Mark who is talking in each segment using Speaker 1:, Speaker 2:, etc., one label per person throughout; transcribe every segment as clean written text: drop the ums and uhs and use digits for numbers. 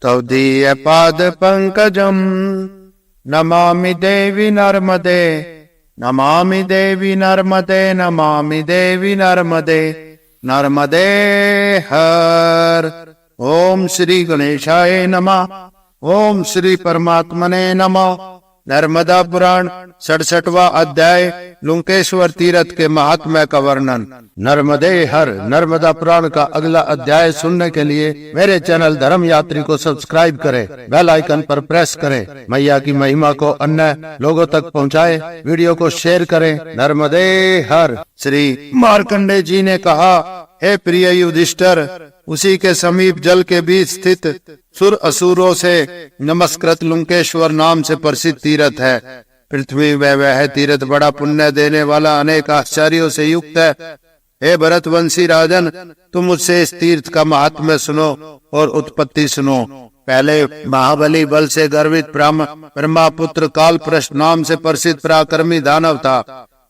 Speaker 1: तवदीय पाद पंकजम नमामि देवी नर्मदे, नमामि देवी नर्मदे, नमामि देवी नर्मदे, नर्मदे हर। ओम श्री गणेशाय नमः। ओम श्री परमात्मने नमः। नर्मदा पुराण 67वां अध्याय लुंकेश्वर तीर्थ के महात्म्य का वर्णन। नर्मदे हर नर्मदा पुराण का अगला अध्याय सुनने के लिए मेरे चैनल धर्म यात्री को सब्सक्राइब करें, बेल आइकन पर प्रेस करें। मैया की महिमा को अन्य लोगों तक पहुंचाएं, वीडियो को शेयर करें। नर्मदे हर। श्री मार्कंडे जी ने कहा, हे प्रिय युधिष्ठिर, उसी के समीप जल के बीच स्थित सुर असुरों से नमस्कृत लुंकेश्वर नाम से प्रसिद्ध तीर्थ है। पृथ्वी में वह तीर्थ बड़ा पुण्य देने वाला अनेक आश्चर्यों से युक्त है। हे भरतवंशी राजन, तुम मुझसे इस तीर्थ का महात्म्य सुनो और उत्पत्ति सुनो। पहले महाबली बल से गर्वित ब्रह्मापुत्र कालप्रष्ट नाम से प्रसिद्ध पराक्रमी दानव था।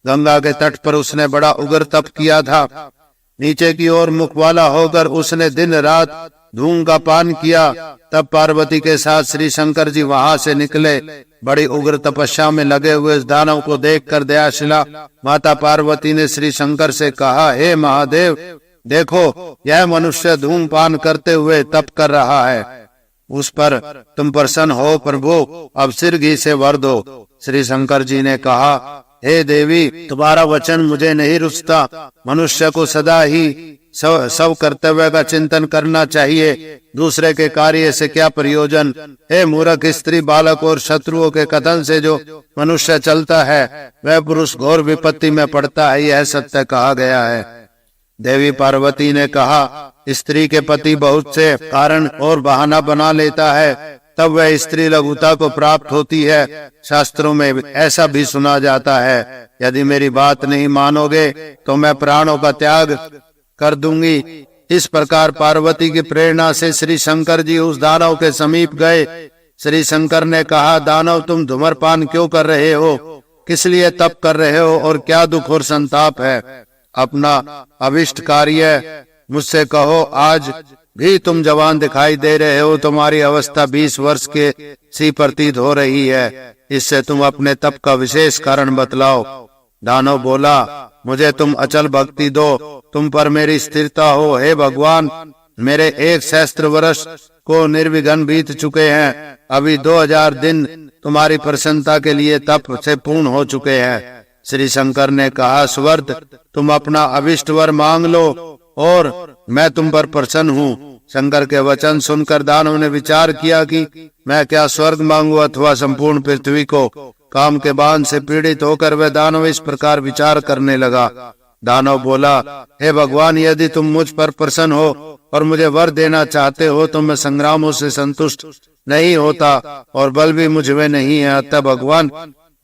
Speaker 1: गंगा के तट पर उसने बड़ा उग्र तप किया था। नीचे की ओर मुख वाला होकर उसने दिन रात धूम का पान किया। तब पार्वती के साथ श्री शंकर जी वहां से निकले। बड़ी उग्र तपस्या में लगे हुए इस दानव को देखकर दयाशिला माता पार्वती ने श्री शंकर से कहा, हे महादेव, देखो यह मनुष्य धूम पान करते हुए तप कर रहा है। उस पर तुम प्रसन्न हो प्रभु, अब सिर घी से वर दो। श्री शंकर जी ने कहा, हे देवी, तुम्हारा वचन मुझे नहीं रुचता। मनुष्य को सदा ही सब कर्तव्य का चिंतन करना चाहिए। दूसरे के कार्य से क्या प्रयोजन। हे मूर्ख स्त्री, बालक और शत्रुओं के कथन से जो मनुष्य चलता है वह पुरुष घोर विपत्ति में पड़ता है, यह सत्य कहा गया है। देवी पार्वती ने कहा, स्त्री के पति बहुत से कारण और बहाना बना लेता है, तब वह स्त्री लघुता को प्राप्त होती है। शास्त्रों में ऐसा भी सुना जाता है, यदि मेरी बात नहीं मानोगे तो मैं प्राणों का त्याग कर दूंगी। इस प्रकार पार्वती की प्रेरणा से श्री शंकर जी उस दानव के समीप गए। श्री शंकर ने कहा, दानव, तुम धूम्रपान क्यों कर रहे हो? किस लिए तप कर रहे हो और क्या दुख और संताप है? अपना अभिष्ट कार्य मुझसे कहो। आज भी तुम जवान दिखाई दे रहे हो, तुम्हारी अवस्था 20 वर्ष के सी प्रतीत हो रही है। इससे तुम अपने तप का विशेष कारण बतलाओ। दानव बोला, मुझे तुम अचल भक्ति दो, तुम पर मेरी स्थिरता हो। हे भगवान, मेरे 1 सहस्त्र वर्ष को निर्विघ्न बीत चुके हैं। अभी 2000 दिन तुम्हारी प्रसन्नता के लिए तप से पूर्ण हो चुके हैं। श्री शंकर ने कहा, स्वर्त, तुम अपना अभिष्ट वर मांग लो और मैं तुम पर प्रसन्न हूँ। शंकर के वचन सुनकर दानव ने विचार किया कि मैं क्या स्वर्ग मांगू अथवा संपूर्ण पृथ्वी को। काम के बांध से पीड़ित होकर वह दानव इस प्रकार विचार करने लगा। दानव बोला, हे भगवान, यदि तुम मुझ पर प्रसन्न हो और मुझे वर देना चाहते हो तो मैं संग्रामों से संतुष्ट नहीं होता और बल भी मुझ में नहीं है। अतः भगवान,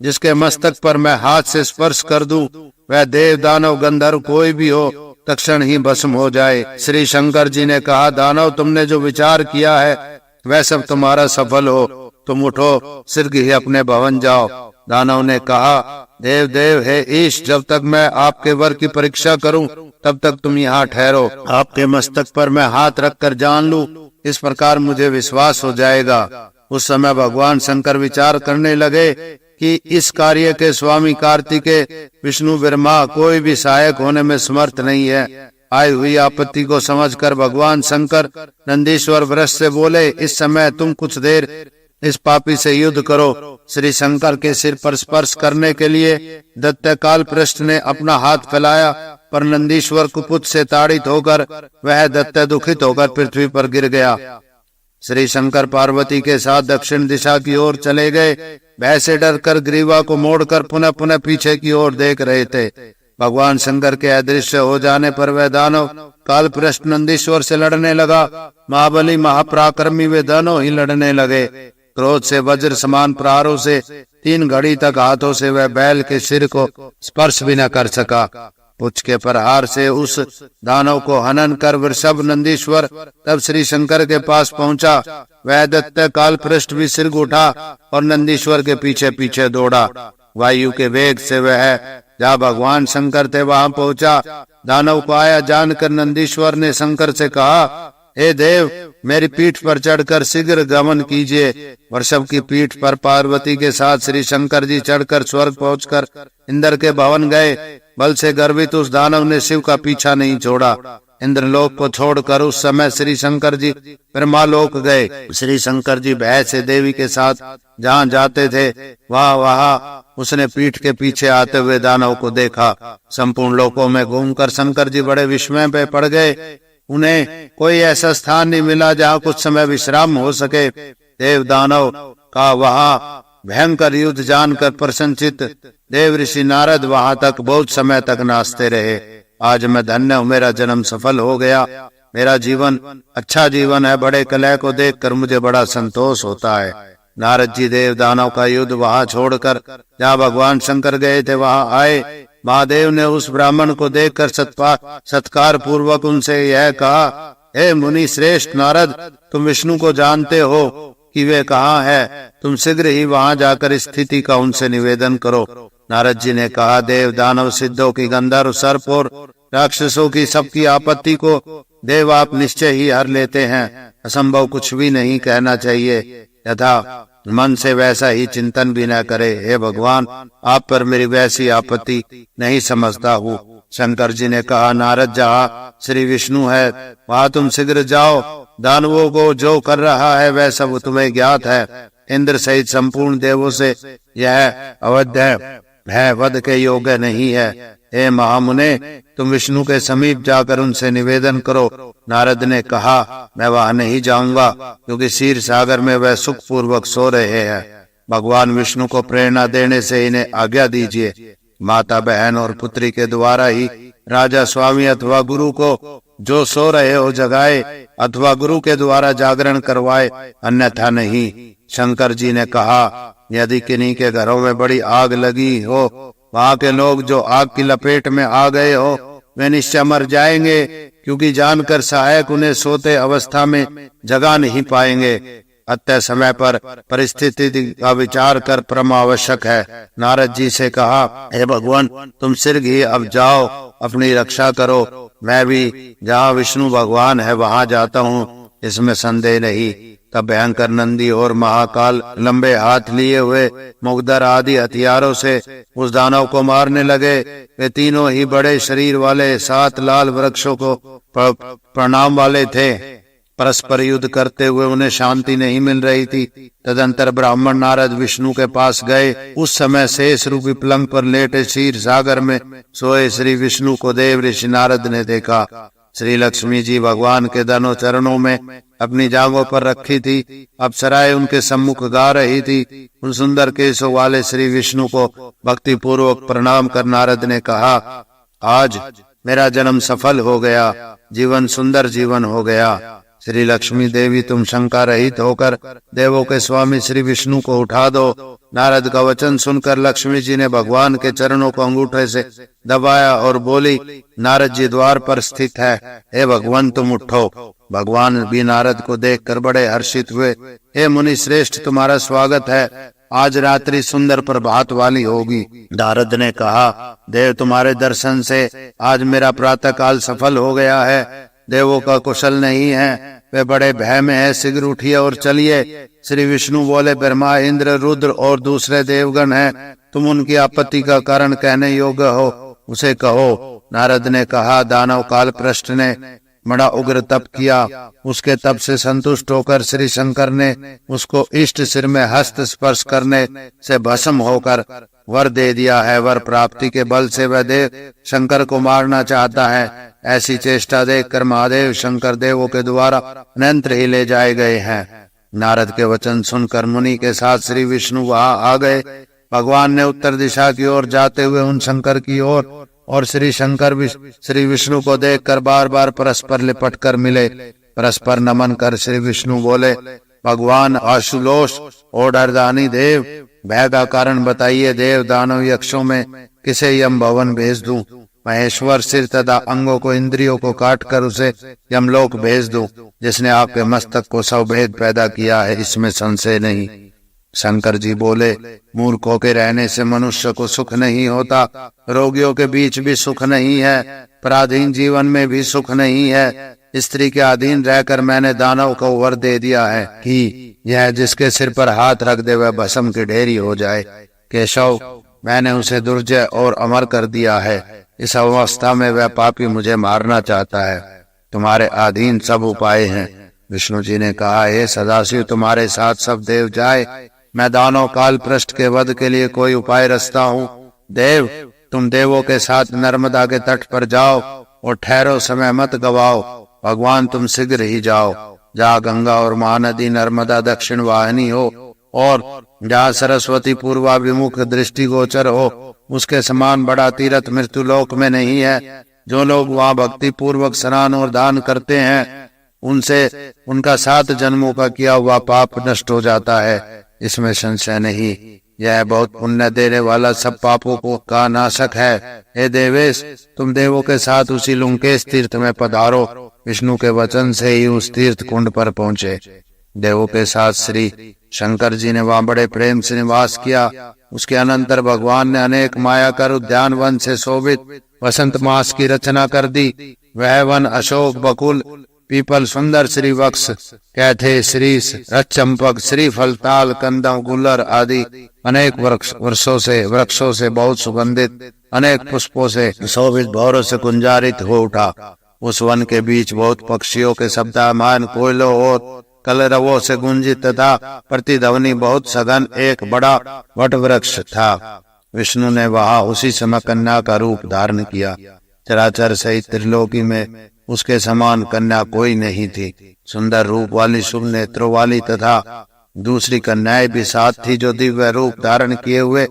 Speaker 1: जिसके मस्तक पर मैं हाथ से स्पर्श कर दूं, वह देव दानव गंधर्व कोई भी हो, तत्क्षण ही भस्म हो जाए। श्री शंकर जी ने कहा, दानव, तुमने जो विचार किया है वह सब तुम्हारा सफल हो। तुम उठो, शीघ्र ही अपने भवन जाओ। दानव ने कहा, देव देव, हे ईश, जब तक मैं आपके वर की परीक्षा करूं तब तक तुम यहाँ ठहरो। आपके मस्तक पर मैं हाथ रखकर जान लूं, इस प्रकार मुझे विश्वास हो जाएगा। उस समय भगवान शंकर विचार करने लगे कि इस कार्य के स्वामी कार्तिकेय, विष्णु, ब्रह्मा कोई भी सहायक होने में समर्थ नहीं है। आई हुई आपत्ति को समझकर भगवान शंकर नंदीश्वर वृक्ष से बोले, इस समय तुम कुछ देर इस पापी से युद्ध करो। श्री शंकर के सिर पर स्पर्श करने के लिए दैत्य कालप्रष्ट ने अपना हाथ फैलाया, पर नंदीश्वर कुपुत से ताड़ित होकर वह दैत्य दुखित होकर पृथ्वी पर गिर गया। श्री शंकर पार्वती के साथ दक्षिण दिशा की ओर चले गए। भय से डरकर ग्रीवा को मोड़कर पुनः पुनः पीछे की ओर देख रहे थे। भगवान शंकर के अदृश्य हो जाने पर वह दानव कालप्रष्ट नंदीश्वर से लड़ने लगा। महाबली महापराक्रमी वे दोनों ही लड़ने लगे। क्रोध से वज्र समान प्रहारों से 3 घड़ी तक हाथों से वह बैल के सिर को स्पर्श भी न कर सका। पुच्छ के प्रहार से उस दानव को हनन कर वृषभ नंदीश्वर तब श्री शंकर के पास पहुंचा। वह दैत्य कालप्रष्ट भी सिर उठा और नंदीश्वर के पीछे पीछे दौड़ा। वायु के वेग से वह जहाँ भगवान शंकर थे वहां पहुंचा। दानव को आया जानकर नंदीश्वर ने शंकर से कहा, हे देव, मेरी पीठ पर चढ़कर शीघ्र गमन कीजिए। वृषभ की पीठ पर पार्वती के साथ श्री शंकर जी चढ़कर स्वर्ग पहुंचकर इंद्र के भवन गए। बल से गर्वित उस दानव ने शिव का पीछा नहीं छोड़ा। इंद्रलोक को छोड़कर उस समय श्री शंकर जी ब्रह्मालोक गए। श्री शंकर जी भय से देवी के साथ जहाँ जाते थे वहाँ उसने पीठ के पीछे आते हुए दानव को देखा। संपूर्ण लोकों में घूमकर शंकर जी बड़े विस्मय पे पड़ गए। उन्हें कोई ऐसा स्थान नहीं मिला जहाँ कुछ समय विश्राम हो सके। देव दानव का वहाँ भयंकर युद्ध जानकर प्रसन्नचित्त देव ऋषि नारद वहां तक बहुत समय तक नाचते रहे। आज मैं धन्य हूँ, मेरा जन्म सफल हो गया। मेरा जीवन अच्छा जीवन है। बड़े कलह को देखकर मुझे बड़ा संतोष होता है। नारद जी देव दानव का युद्ध वहां छोड़कर जहाँ भगवान शंकर गए थे वहां आए। महादेव ने उस ब्राह्मण को देखकर सत्कार पूर्वक उनसे यह कहा, हे मुनि श्रेष्ठ नारद, तुम विष्णु को जानते हो कि वे कहाँ है। तुम शीघ्र ही वहां जाकर स्थिति का उनसे निवेदन करो। नारद जी ने कहा, देव दानव सिद्धों की गंधर्व सर्प और राक्षसों की सबकी आपत्ति को देव आप निश्चय ही हर लेते हैं। असंभव कुछ भी नहीं कहना चाहिए, यथा मन से वैसा ही चिंतन भी न करे। हे भगवान, आप पर मेरी वैसी आपत्ति नहीं समझता हूँ। शंकर जी ने कहा, नारद, जहाँ श्री विष्णु है वहाँ तुम शीघ्र जाओ। दानवों को जो कर रहा है वह सब तुम्हें ज्ञात है। इंद्र सहित संपूर्ण देवों से यह अवध्य है वध के योग्य नहीं है। हे महामुने, तुम विष्णु के समीप जाकर उनसे निवेदन करो। नारद ने कहा, मैं वहां नहीं जाऊंगा क्योंकि क्षीर सागर में वह सुख पूर्वक सो रहे हैं। भगवान विष्णु को प्रेरणा देने से इन्हें आज्ञा दीजिए। माता बहन और पुत्री के द्वारा ही राजा स्वामी अथवा गुरु को जो सो रहे हो जगाए अथवा गुरु के द्वारा जागरण करवाए, अन्यथा नहीं। शंकर जी ने कहा, यदि किन्हीं के घरों में बड़ी आग लगी हो, वहां के लोग जो आग की लपेट में आ गए हो वे निश्चय मर जाएंगे, क्योंकि जानकर सहायक उन्हें सोते अवस्था में जगा नहीं पाएंगे। अतः समय पर परिस्थिति का विचार कर परम आवश्यक है। नारद जी से कहा, हे भगवान, तुम शीघ्र ही अब जाओ, अपनी रक्षा करो। मैं भी जहाँ विष्णु भगवान है वहां जाता हूँ, इसमें संदेह नहीं। तब भयंकर नंदी और महाकाल लंबे हाथ लिए हुए मुगदर आदि हथियारों से उस दानव को मारने लगे। वे तीनों ही बड़े शरीर वाले 7 लाल वृक्षों को प्रणाम वाले थे। परस्पर युद्ध करते हुए उन्हें शांति नहीं मिल रही थी। तदंतर ब्राह्मण नारद विष्णु के पास गए। उस समय शेष रूपी पलंग पर लेटे क्षीर सागर में सोए श्री विष्णु को देव ऋषि नारद ने देखा। श्री लक्ष्मी जी भगवान के दोनों चरणों में अपनी जांघों पर रखी थी। अप्सराएं उनके सम्मुख गा रही थी। उन सुंदर केशों वाले श्री विष्णु को भक्ति पूर्वक प्रणाम कर नारद ने कहा, आज मेरा जन्म सफल हो गया, जीवन सुंदर जीवन हो गया। श्री लक्ष्मी देवी, तुम शंका रहित होकर देवों के स्वामी श्री विष्णु को उठा दो। नारद का वचन सुनकर लक्ष्मी जी ने भगवान के चरणों को अंगूठे से दबाया और बोली, नारद जी द्वार पर स्थित है, हे भगवान तुम उठो। भगवान भी नारद को देखकर बड़े हर्षित हुए। हे मुनि श्रेष्ठ, तुम्हारा स्वागत है। आज रात्रि सुंदर प्रभात वाली होगी। नारद ने कहा, देव तुम्हारे दर्शन से आज मेरा प्रातः काल सफल हो गया है। देवों का कुशल नहीं है, वे बड़े भय में है। शीघ्र उठिए और चलिए। श्री विष्णु बोले, ब्रह्मा, इंद्र, रुद्र और दूसरे देवगण हैं। तुम उनकी आपत्ति का कारण कहने योग्य हो, उसे कहो। नारद ने कहा, दानव काल पृष्ठ ने बड़ा उग्र तप किया। उसके तप से संतुष्ट होकर श्री शंकर ने उसको इष्ट सिर में हस्त स्पर्श करने से भस्म होकर वर दे दिया है। वर प्राप्ति के बल से वह देव शंकर को मारना चाहता है। ऐसी चेष्टा देखकर महादेव शंकर देवों के द्वारा अनंत ही ले जाए गए हैं। नारद के वचन सुनकर मुनि के साथ श्री विष्णु वहां आ गए। भगवान ने उत्तर दिशा की ओर जाते हुए उन शंकर की ओर और श्री शंकर श्री विष्णु को देखकर बार बार परस्पर लिपट कर मिले। परस्पर नमन कर श्री विष्णु बोले, भगवान आशुलोष और डरदानी देव, भय का कारण बताइए। देव दानव यक्षों में किसे यम भवन भेज दूं? महेश्वर सिर तथा अंगों को इंद्रियों को काट कर उसे यमलोक भेज दूं। जिसने आपके मस्तक को सौभेद पैदा किया है, इसमें संशय नहीं। शंकर जी बोले, मूर्खों के रहने से मनुष्य को सुख नहीं होता। रोगियों के बीच भी सुख नहीं है, पराधीन जीवन में भी सुख नहीं है। स्त्री के अधीन रहकर मैंने दानव को वर दे दिया है कि यह जिसके सिर पर हाथ रख दे वह भस्म की ढेरी हो जाए। केशव, मैंने उसे दुर्जय और अमर कर दिया है। इस अवस्था में वह पापी मुझे मारना चाहता है। तुम्हारे अधीन सब उपाय हैं। विष्णु जी ने कहा, हे सदाशिव, तुम्हारे साथ सब देव जाए। मैं दानव काल पृष्ठ के वध के लिए कोई उपाय रचता हूँ। देव, तुम देवों के साथ नर्मदा के तट पर जाओ और ठहरो, समय मत गवाओ। भगवान, तुम शीघ्र ही जाओ। जहाँ गंगा और महानदी नर्मदा दक्षिण वाहिनी हो और जहाँ सरस्वती पूर्वाभिमुख दृष्टिगोचर हो, उसके समान बड़ा तीर्थ मृत्युलोक में नहीं है। जो लोग वहाँ भक्ति पूर्वक स्नान और दान करते हैं, उनसे उनका 7 जन्मों का किया हुआ पाप नष्ट हो जाता है, इसमें संशय नहीं। यह बहुत पुण्य देने वाला सब पापों को का नाशक है। हे देवेश, तुम देवों के साथ उसी लुंकेश तीर्थ में पधारो। विष्णु के वचन से ही उस तीर्थ कुंड पर पहुंचे। देवों के साथ श्री शंकर जी ने वहां बड़े प्रेम से निवास किया। उसके अनंतर भगवान ने अनेक माया कर उद्यान वन से शोभित वसंत मास की रचना कर दी। वह वन अशोक, बकुल, पीपल, सुंदर श्री वृक्ष, कैथे, श्रीस, रचंपक, श्रीफल, ताल, कंदम, गुल्लर आदि अनेक वृक्षों से बहुत सुगंधित, अनेक पुष्पों से शोभित, भौरों से गुंजारित हो उठा। उस वन के बीच बहुत पक्षियों के शब्दायमान कोयलों और कलरवों से गुंजित तथा प्रतिध्वनि बहुत सघन एक बड़ा वट वृक्ष था। विष्णु ने वहां उसी समय कन्या का रूप धारण किया। चराचर सहित त्रिलोकी में उसके समान कन्या कोई नहीं थी। सुंदर रूप वाली, शुभ नेत्रों वाली तथा दूसरी कन्याएं भी साथ थी, जो दिव्य रूप धारण किए हुए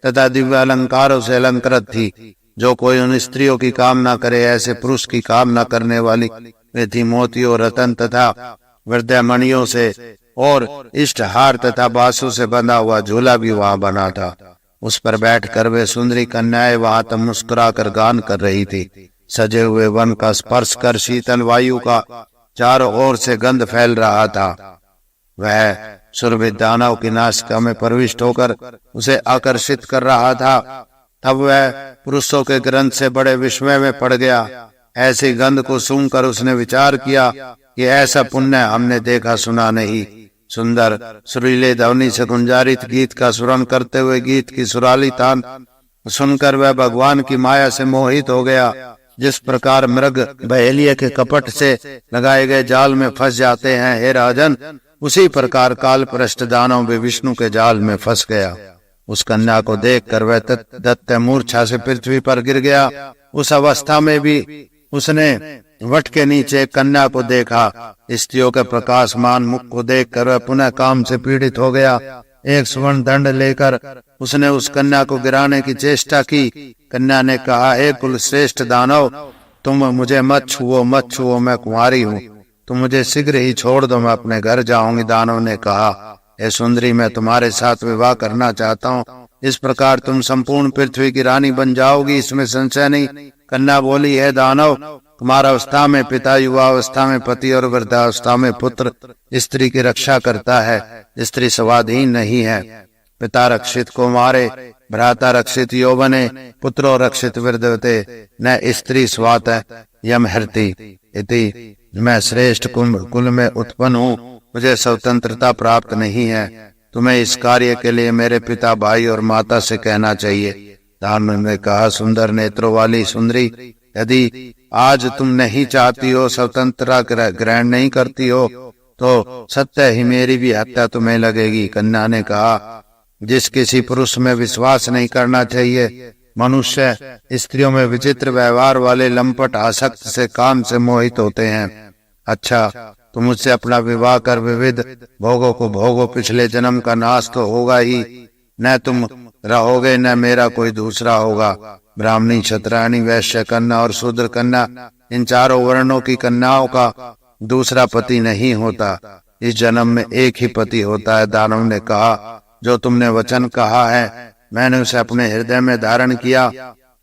Speaker 1: तथा दिव्य अलंकारों से अलंकृत थी। जो कोई उन स्त्रियों की कामना करे, ऐसे पुरुष की कामना करने वाली वे थी। मोतियों, रतन तथा वृद्धामणियों से और इष्टहार तथा बांसों से बंधा हुआ झूला भी वहां बना था। उस पर बैठकर वे सुंदरी कन्याएं वहां तक मुस्कुराकर गान कर रही थी। सजे हुए वन का स्पर्श कर शीतल वायु का चारों ओर से गंध फैल रहा था। वह सुरभित दानव की नासिका में प्रविष्ट होकर उसे आकर्षित कर रहा था। तब वह पुरुषों के ग्रंथ से बड़े विस्मय में पड़ गया। ऐसी गंध को सूंघकर उसने विचार किया कि ऐसा पुण्य हमने देखा सुना नहीं। सुंदर सुरीले ध्वनि से गुंजारित गीत का सुरन करते हुए गीत की सुराली तान सुनकर वह भगवान की माया से मोहित हो गया। जिस प्रकार मृग बहेलिये के कपट से लगाए गए जाल में फंस जाते हैं, हे राजन, उसी प्रकार काल पृष्ठ दानव भी विष्णु के जाल में फंस गया। उस कन्या को देखकर वह दत्त मूर्छा से पृथ्वी पर गिर गया। उस अवस्था में भी उसने वट के नीचे कन्या को देखा। स्त्रियों के प्रकाशमान मुख को देखकर वह पुनः काम से पीड़ित हो गया। एक स्वर्ण दंड लेकर उसने उस कन्या को गिराने की चेष्टा की। कन्या ने कहा, हे कुल श्रेष्ठ दानव, तुम मुझे मत छुओ, मैं कुंवारी हूँ। तुम मुझे शीघ्र ही छोड़ दो, मैं अपने घर जाऊंगी। दानव ने कहा, हे सुंदरी, मैं तुम्हारे साथ विवाह करना चाहता हूँ। इस प्रकार तुम संपूर्ण पृथ्वी की रानी बन जाओगी, इसमें संशय नहीं। कन्या बोली, हे दानव, कुमारावस्था में पिता, युवावस्था में पति और वृद्धावस्था में पुत्र स्त्री की रक्षा करता है। स्त्री स्वाधीन नहीं है। पिता रक्षित को मारे, भ्राता रक्षित यौवने, पुत्रो रक्षित वृद्धते, न स्त्री स्वात यम हरति इति। मैं श्रेष्ठ कुल में उत्पन्न हूँ, मुझे स्वतंत्रता प्राप्त नहीं है। तुम्हें इस कार्य के लिए मेरे पिता, भाई और माता से कहना चाहिए। दानव ने कहा, सुंदर नेत्रों वाली सुंदरी, यदि आज तुम नहीं चाहती हो, स्वतंत्रता ग्रहण नहीं करती हो, तो सत्य ही मेरी भी हत्या तुम्हें लगेगी। कन्या ने कहा, जिस किसी पुरुष में विश्वास नहीं करना चाहिए, मनुष्य स्त्रियों में विचित्र व्यवहार वाले लंपट आसक्त से काम से मोहित होते हैं। अच्छा, तुम मुझसे अपना विवाह कर विविध भोगों को भोगो। पिछले जन्म का नाश तो होगा ही, न तुम रहोगे न मेरा कोई दूसरा होगा। ब्राह्मणी, क्षत्राणी, वैश्य कन्या और शूद्र कन्या, इन चारों वर्णों की कन्याओं का दूसरा पति नहीं होता। इस जन्म में एक ही पति होता है। दानव ने कहा, जो तुमने वचन कहा है मैंने उसे अपने हृदय में धारण किया।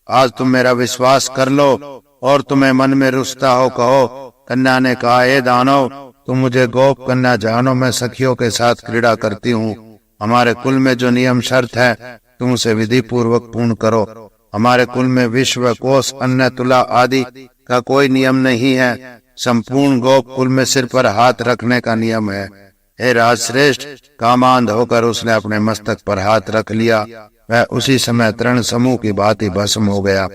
Speaker 1: आज तुम मेरा विश्वास कर लो, और तुम्हें मन में रुचता हो कहो। कन्या ने कहा, हे दानव, तुम मुझे गोप कन्या जानो, मैं सखियों के साथ क्रीड़ा करती हूँ। हमारे कुल में जो नियम शर्त है तुम उसे विधि पूर्वक पूर्ण करो। हमारे कुल में विश्व, कोष, अन्न, तुला आदि का कोई नियम नहीं है। संपूर्ण गोकुल में सिर पर हाथ रखने का नियम है। हे राजश्रेष्ठ, कामांध होकर उसने अपने मस्तक पर हाथ रख लिया। वह उसी समय तृण समूह की भांति भस्म हो गया।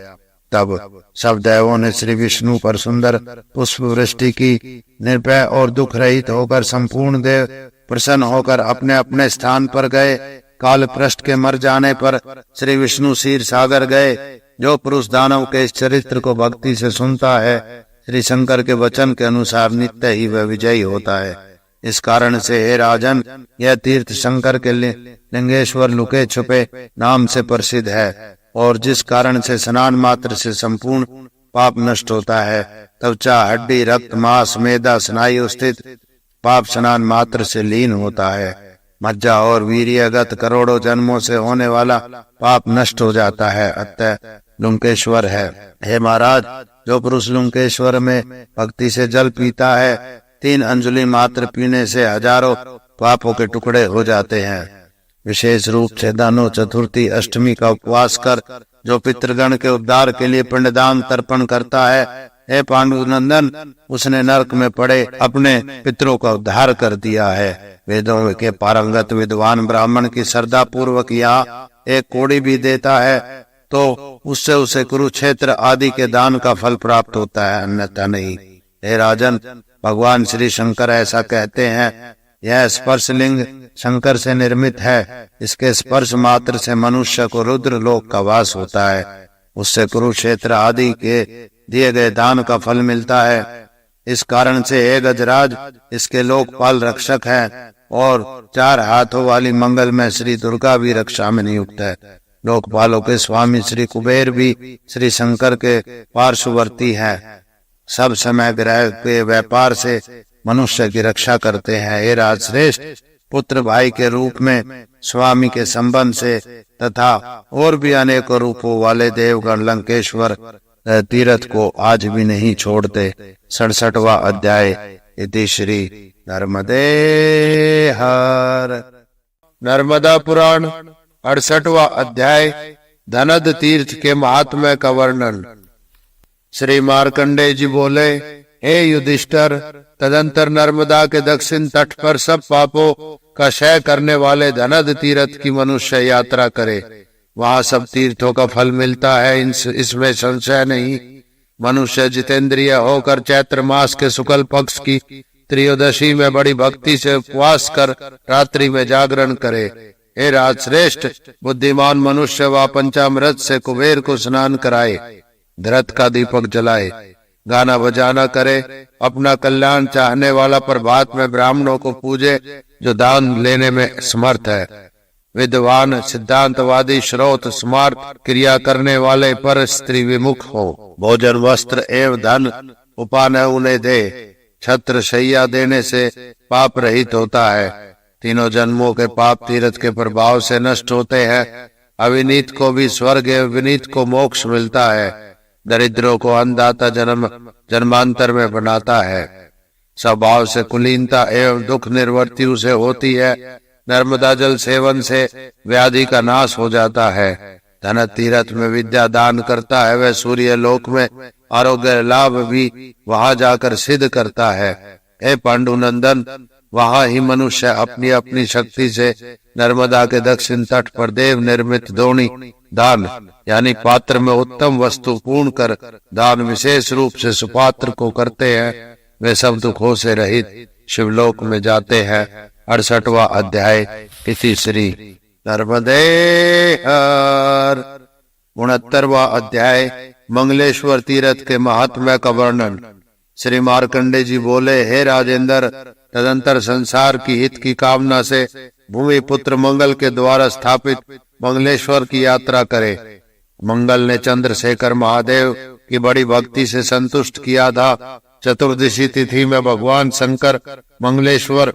Speaker 1: तब सब देवों ने श्री विष्णु पर सुंदर पुष्प वृष्टि की। निर्भय और दुख रहित होकर संपूर्ण देव प्रसन्न होकर अपने अपने स्थान पर गए। काल पृष्ठ के मर जाने पर श्री विष्णु क्षीर सागर गए। जो पुरुष दानव के इस चरित्र को भक्ति से सुनता है, श्री शंकर के वचन के अनुसार नित्य ही वह विजयी होता है। इस कारण से हे राजन, यह तीर्थ शंकर के लिंगेश्वर लुके छुपे नाम से प्रसिद्ध है, और जिस कारण से स्नान मात्र से संपूर्ण पाप नष्ट होता है। त्वचा, हड्डी, रक्त, मांस, मेदा, स्नायु स्थित पाप स्नान मात्र से लीन होता है। मज्जा और वीर्यगत करोड़ों जन्मों से होने वाला पाप नष्ट हो जाता है। अतः लुंकेश्वर है। हे महाराज, जो पुरुष लुंकेश्वर में भक्ति से जल पीता है, 3 अंजलि मात्र पीने से हजारों पापों के टुकड़े हो जाते हैं। विशेष रूप से दानो चतुर्थी अष्टमी का उपवास कर जो पितृगण के उद्धार के लिए पिंडदान तर्पण करता है, हे पांडुनंदन, उसने नरक में पड़े अपने पितरों का उद्धार कर दिया है। वेदों के पारंगत विद्वान ब्राह्मण की श्रद्धा पूर्वक यहाँ एक कोड़ी भी देता है तो उससे उसे कुरुक्षेत्र आदि के दान का फल प्राप्त होता है, अन्यथा नहीं। हे राजन, भगवान श्री शंकर ऐसा कहते हैं, यह स्पर्शलिंग शंकर से निर्मित है। इसके स्पर्श मात्र से मनुष्य को रुद्र लोक का वास होता है। उससे कुरुक्षेत्र आदि के दिए गए दान का फल मिलता है। इस कारण से हे गजराज, इसके लोकपाल रक्षक है, और 4 हाथों वाली मंगल में श्री दुर्गा भी रक्षा में नियुक्त है। लोकपालों के स्वामी श्री कुबेर भी श्री शंकर के पार्श्ववर्ती हैं। सब समय ग्रह के व्यापार से मनुष्य की रक्षा करते हैं। हे राजश्रेष्ठ, पुत्र भाई के रूप में, स्वामी के संबंध से तथा और भी अनेकों रूपों वाले देवगण लंकेश्वर तीर्थ को आज भी नहीं छोड़ते। 67वां अध्याय। इति श्री नर्मदे हर। नर्मदा पुराण 68वां अध्याय। धनद तीर्थ के महात्म्य का वर्णन। श्री मार्कंडेय जी बोले, हे युधिष्ठिर, तदंतर नर्मदा के दक्षिण तट पर सब पापों का क्षय करने वाले धनद तीर्थ की मनुष्य यात्रा करे। वहाँ सब तीर्थों का फल मिलता है, इसमें संशय नहीं। मनुष्य जितेंद्रिय होकर चैत्र मास के शुक्ल पक्ष की त्रयोदशी में बड़ी भक्ति से उपवास कर रात्रि में जागरण करे। हे राजश्रेष्ठ, बुद्धिमान मनुष्य व पंचामृत से कुबेर को स्नान कराए, धरत का दीपक जलाए, गाना बजाना करे, अपना कल्याण चाहने वाला प्रभात में ब्राह्मणों को पूजे जो दान लेने में समर्थ है। विद्वान, सिद्धांतवादी, श्रोत, स्मार्त क्रिया करने वाले पर स्त्री विमुख हो। भोजन, वस्त्र एवं धन उपान उन्हें दे। छत्र शैया देने से पाप रहित होता है। तीनों जन्मों के पाप तीर्थ के प्रभाव से नष्ट होते हैं। अविनीत को भी स्वर्ग एवं विनीत को मोक्ष मिलता है। दरिद्रों को अन्नदाता जन्मांतर में बनाता है। स्वभाव से कुलीनता एवं दुख निवृत्ति उसे होती है। नर्मदा जल सेवन से व्याधि का नाश हो जाता है। धन तीर्थ में विद्या दान करता है, वह सूर्य लोक में आरोग्य लाभ भी वहां जाकर सिद्ध करता है। हे पांडुनंदन, वहां ही मनुष्य अपनी अपनी शक्ति से नर्मदा के दक्षिण तट पर देव निर्मित दोणी दान यानी पात्र में उत्तम वस्तु पूर्ण कर दान विशेष रूप से सुपात्र को करते हैं। वे सब दुखों से रहित शिवलोक में जाते हैं। 68वां अध्याय। इति श्री नर्मदे हर। 69वां अध्याय। मंगलेश्वर तीर्थ के महात्म्य का वर्णन। श्री मार्कंडे जी बोले, हे राजेंद्र, तदंतर संसार की हित की कामना से भूमि पुत्र मंगल के द्वारा स्थापित मंगलेश्वर की यात्रा करे। मंगल ने चंद्रशेखर महादेव की बड़ी भक्ति से संतुष्ट किया था। चतुर्दशी तिथि में भगवान शंकर मंगलेश्वर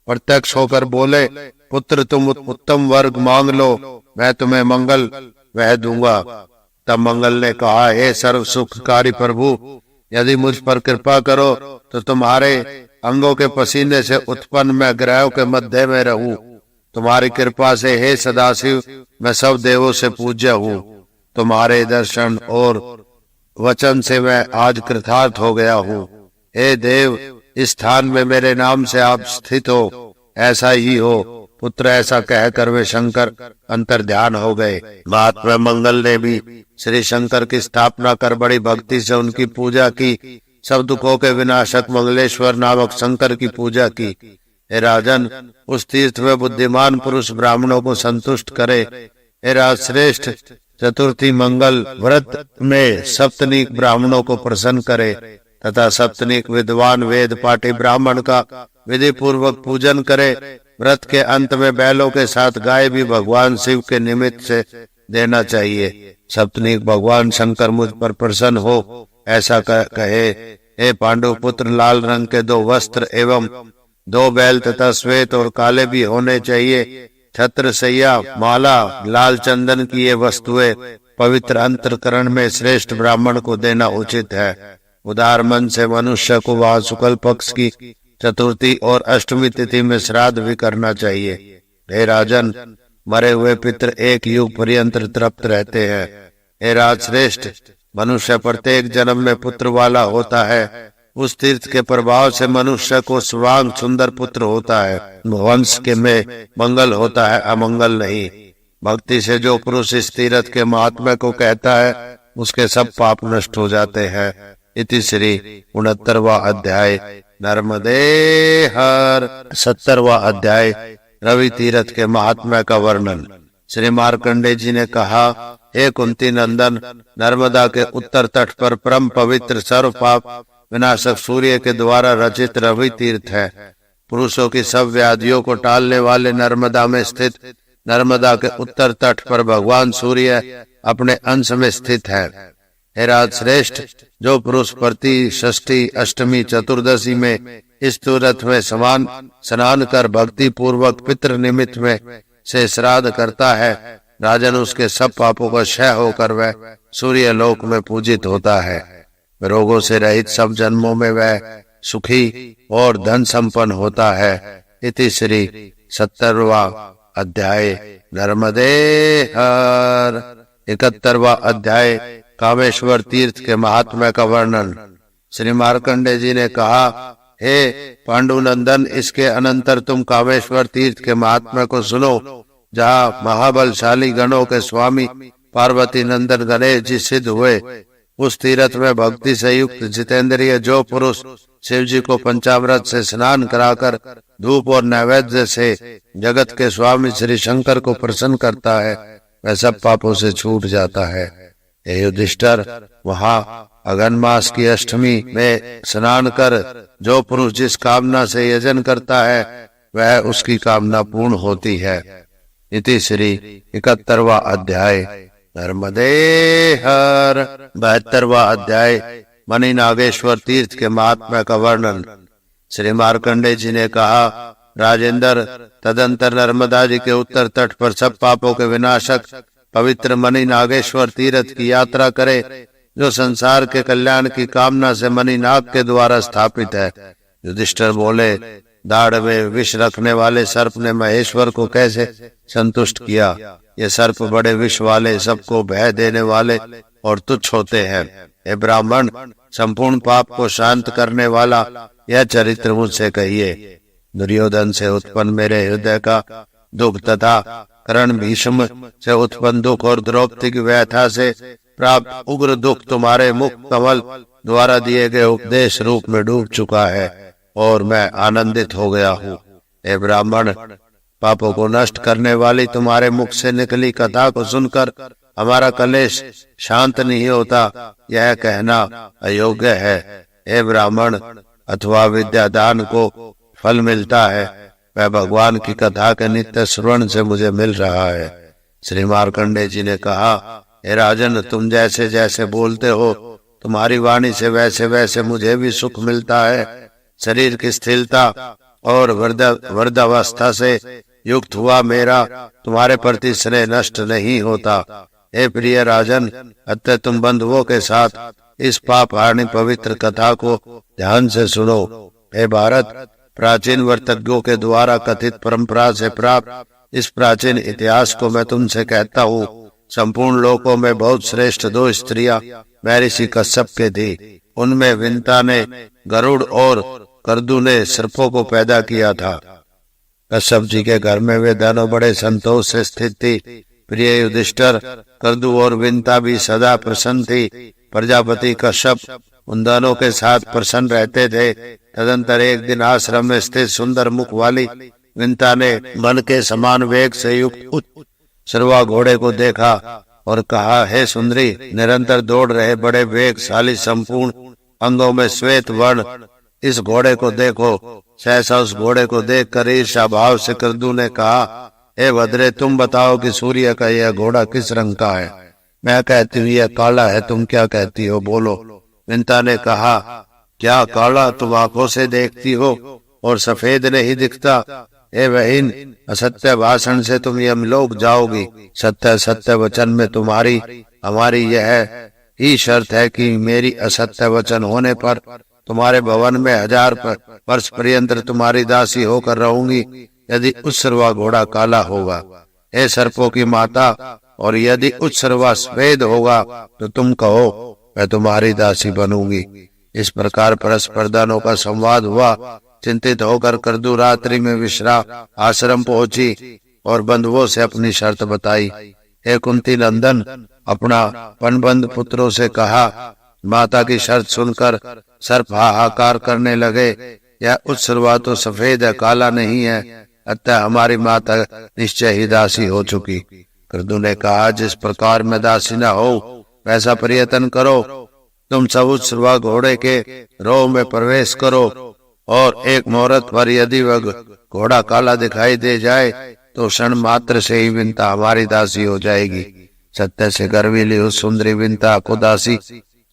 Speaker 1: प्रत्यक्ष होकर बोले, पुत्र तुम उत्तम वर्ग मांग लो, मैं तुम्हें मंगल वह दूंगा। तब मंगल ने कहा, हे सर्व सुखकारी प्रभु, यदि मुझ पर कृपा करो तो तुम्हारे अंगों के पसीने से उत्पन्न मैं ग्रहों के मध्य में रहूं। तुम्हारी कृपा से हे सदाशिव, मैं सब देवों से पूज्य हूँ। तुम्हारे दर्शन और वचन से मैं आज कृतार्थ हो गया हूँ। हे देव, इस स्थान में मेरे नाम से आप स्थित हो, ऐसा ही हो। पुत्र ऐसा कहकर वे शंकर अंतर्ध्यान हो गए। महात्मा मंगल ने भी श्री शंकर की स्थापना कर बड़ी भक्ति से उनकी पूजा की। सब दुखों के विनाशक मंगलेश्वर नामक शंकर की पूजा की। हे राजन, उस तीर्थ में बुद्धिमान पुरुष ब्राह्मणों को संतुष्ट करे। हे राजश्रेष्ठ, चतुर्थी मंगल व्रत में सप्तनीक ब्राह्मणों को प्रसन्न करे तथा सप्तनीक विद्वान वेद पाठी ब्राह्मण का विधि पूर्वक पूजन करे। व्रत के अंत में बैलों के साथ गाय भी भगवान शिव के निमित्त से देना चाहिए। सप्तनीक भगवान शंकर मुझ पर प्रसन्न हो, ऐसा कहे। हे पांडु पुत्र, लाल रंग के 2 वस्त्र एवं 2 बैल तथा श्वेत और काले भी होने चाहिए। छत्र, सैया, माला, लाल चंदन की ये वस्तुएं पवित्र अंतकरण में श्रेष्ठ ब्राह्मण को देना उचित है। उदार मन से मनुष्य को वह शुक्ल पक्ष की चतुर्थी और अष्टमी तिथि में श्राद्ध भी करना चाहिए। हे राजन, मरे हुए पितर 1 युग पर्यंत तृप्त रहते हैं। हे राजश्रेष्ठ, मनुष्य प्रत्येक जन्म में पुत्र वाला होता है। उस तीर्थ के प्रभाव से मनुष्य को स्वांग सुंदर पुत्र होता है। वंश के में मंगल होता है, अमंगल नहीं। भक्ति से जो पुरुष इस तीर्थ के महात्म्य को कहता है, उसके सब पाप नष्ट हो जाते हैं। इति श्री 69वां अध्याय नर्मदे हर। 70वां अध्याय रवि तीर्थ के महात्म्य का वर्णन। श्री मार्कंडे जी ने कहा, हे कुंती नंदन, नर्मदा के उत्तर तट पर परम पवित्र सर्व पाप विनाशक सूर्य के द्वारा रचित रवि तीर्थ है। पुरुषों की सब व्याधियों को टालने वाले नर्मदा में स्थित नर्मदा के उत्तर तट पर भगवान सूर्य अपने अंश में स्थित है। हे राजश्रेष्ठ, जो पुरुष प्रति षष्ठी, अष्टमी, चतुर्दशी में इस तीर्थ में समान स्नान कर भक्ति पूर्वक पितृ निमित्त में से श्राद्ध करता है, राजन, उसके सब पापों का क्षय होकर वह सूर्य लोक में पूजित होता है। रोगों से रहित सब जन्मों में वह सुखी और धन संपन्न होता है। इति श्री 70वां अध्याय नर्मदे हर। 71वां अध्याय कामेश्वर तीर्थ के महात्म्य का वर्णन। श्री मार्कंडे जी ने कहा, हे पांडुनंदन, इसके अनंतर तुम कामेश्वर तीर्थ के महात्म्य को सुनो, जहाँ महाबलशाली गणों के स्वामी पार्वती नंदन गणेश जी सिद्ध हुए। उस तीर्थ में भक्ति से युक्त जितेंद्रिय जो पुरुष शिव जी को पंचामृत से स्नान कराकर धूप और नैवेद्य से जगत के स्वामी श्री शंकर को प्रसन्न करता है, वह सब पापों से छूट जाता है। हे युधिष्ठिर, वहाँ अगन मास की अष्टमी में स्नान कर जो पुरुष जिस कामना से यजन करता है, वह उसकी कामना पूर्ण होती है। इति श्री 71वां अध्याय नर्मदे हर। 72वां अध्याय मणि नागेश्वर तीर्थ के महात्म्य का वर्णन। श्री मार्कंडे जी ने कहा, राजेंद्र, तदंतर नर्मदा जी के उत्तर तट पर सब पापों के विनाशक पवित्र मणि नागेश्वर तीर्थ की यात्रा करे, जो संसार के कल्याण की कामना से मणि नाग के द्वारा स्थापित है। युधिष्ठिर बोले, दाढ़ में विष रखने वाले सर्प ने महेश्वर को कैसे संतुष्ट किया? ये सर्प बड़े विष वाले, सबको भय देने वाले और तुच्छ होते हैं। हे ब्राह्मण, संपूर्ण पाप को शांत करने वाला यह चरित्र मुझसे कहिए। दुर्योधन से उत्पन्न मेरे हृदय का दुख तथा कर्ण भीष्म से उत्पन्न दुख और द्रौपदी की व्यथा से प्राप्त उग्र दुख तुम्हारे मुख कमल द्वारा दिए गए उपदेश रूप में डूब चुका है और मैं आनंदित हो गया हूँ। हे ब्राह्मण, पापों को नष्ट करने वाली तुम्हारे मुख से निकली कथा को सुनकर हमारा कलेश शांत नहीं होता, यह कहना अयोग्य है। हे ब्राह्मण, अथवा विद्यादान को फल मिलता है, वह भगवान की कथा के नित्य श्रवण से मुझे मिल रहा है। श्री मार्कंडे जी ने कहा, हे राजन, तुम जैसे जैसे बोलते हो, तुम्हारी वाणी से वैसे वैसे मुझे भी सुख मिलता है। शरीर की स्थिरता और वृद्धावस्था से युक्त हुआ मेरा तुम्हारे प्रति स्नेह नष्ट नहीं होता। हे प्रिय राजन, अतः तुम बंधुओं के साथ इस पाप हानि पवित्र कथा को ध्यान से सुनो। हे भारत, प्राचीन वर्तज्ञों के द्वारा कथित परंपरा से प्राप्त इस प्राचीन इतिहास को मैं तुमसे कहता हूँ। संपूर्ण लोकों में बहुत श्रेष्ठ 2 स्त्रियां महर्षि कश्यप के थी। उनमें विंता ने गरुड़ और करदू ने सर्पों को पैदा किया था। कश्यप जी के घर में वे दोनों बड़े संतोष से स्थित थी। प्रिय युधिष्ठिर, करदू और विंता भी सदा प्रसन्न थी। प्रजापति कश्यप उन दोनों के साथ प्रसन्न रहते थे। तदंतर एक दिन आश्रम में स्थित सुंदर मुख वाली विंता ने मन के समान वेग से युक्त उच्च सर्वा घोड़े को देखा और कहा, हे सुंदरी, निरंतर दौड़ रहे बड़े वेगशाली संपूर्ण अंगों में श्वेत वर्ण इस घोड़े को देखो। सहसा उस घोड़े को देखकर ईर्ष्या भाव से करदू ने कहा, हे भद्रे, तुम बताओ कि सूर्य का यह घोड़ा किस रंग का है? मैं कहती हूँ यह काला है, तुम क्या कहती हो, बोलो। विंता ने कहा, क्या काला तुम आंखों से देखती हो और सफेद नहीं दिखता? हे बहन, असत्य भाषण से तुम यमलोक जाओगी। सत्य सत्य वचन में तुम्हारी हमारी यह ही शर्त है कि मेरी असत्य वचन होने पर तुम्हारे भवन में 1000 वर्ष पर्यंत तुम्हारी दासी होकर रहूंगी, यदि उत्सर्वा घोड़ा काला होगा। हे सर्पों की माता, और यदि उत्सर्वा सफेद होगा तो तुम कहो, मैं तुम्हारी दासी बनूंगी। इस प्रकार परस्पर दोनों का संवाद हुआ। चिंतित होकर करदू रात्रि में विश्राम आश्रम पहुंची और बंधुओं से अपनी शर्त बताई। हे कुंती नंदन, अपना पनबंध पुत्रों से कहा। माता की शर्त सुनकर सर्प हाहाकार करने लगे। यह उत्सर्वा तो सफेद है, काला नहीं है, अतः हमारी माता निश्चय ही दासी हो चुकी। करदू ने कहा, जिस प्रकार में दासी न हो वैसा प्रयत्न करो। तुम सब उत्सर्वा घोड़े के रोह में प्रवेश करो और एक मुहूर्त पर यदि वह घोड़ा काला दिखाई दे जाए तो क्षण मात्र से ही विंता हमारी दासी हो जाएगी। सत्य से गर्वीली उस सुंदरी विंता को दासी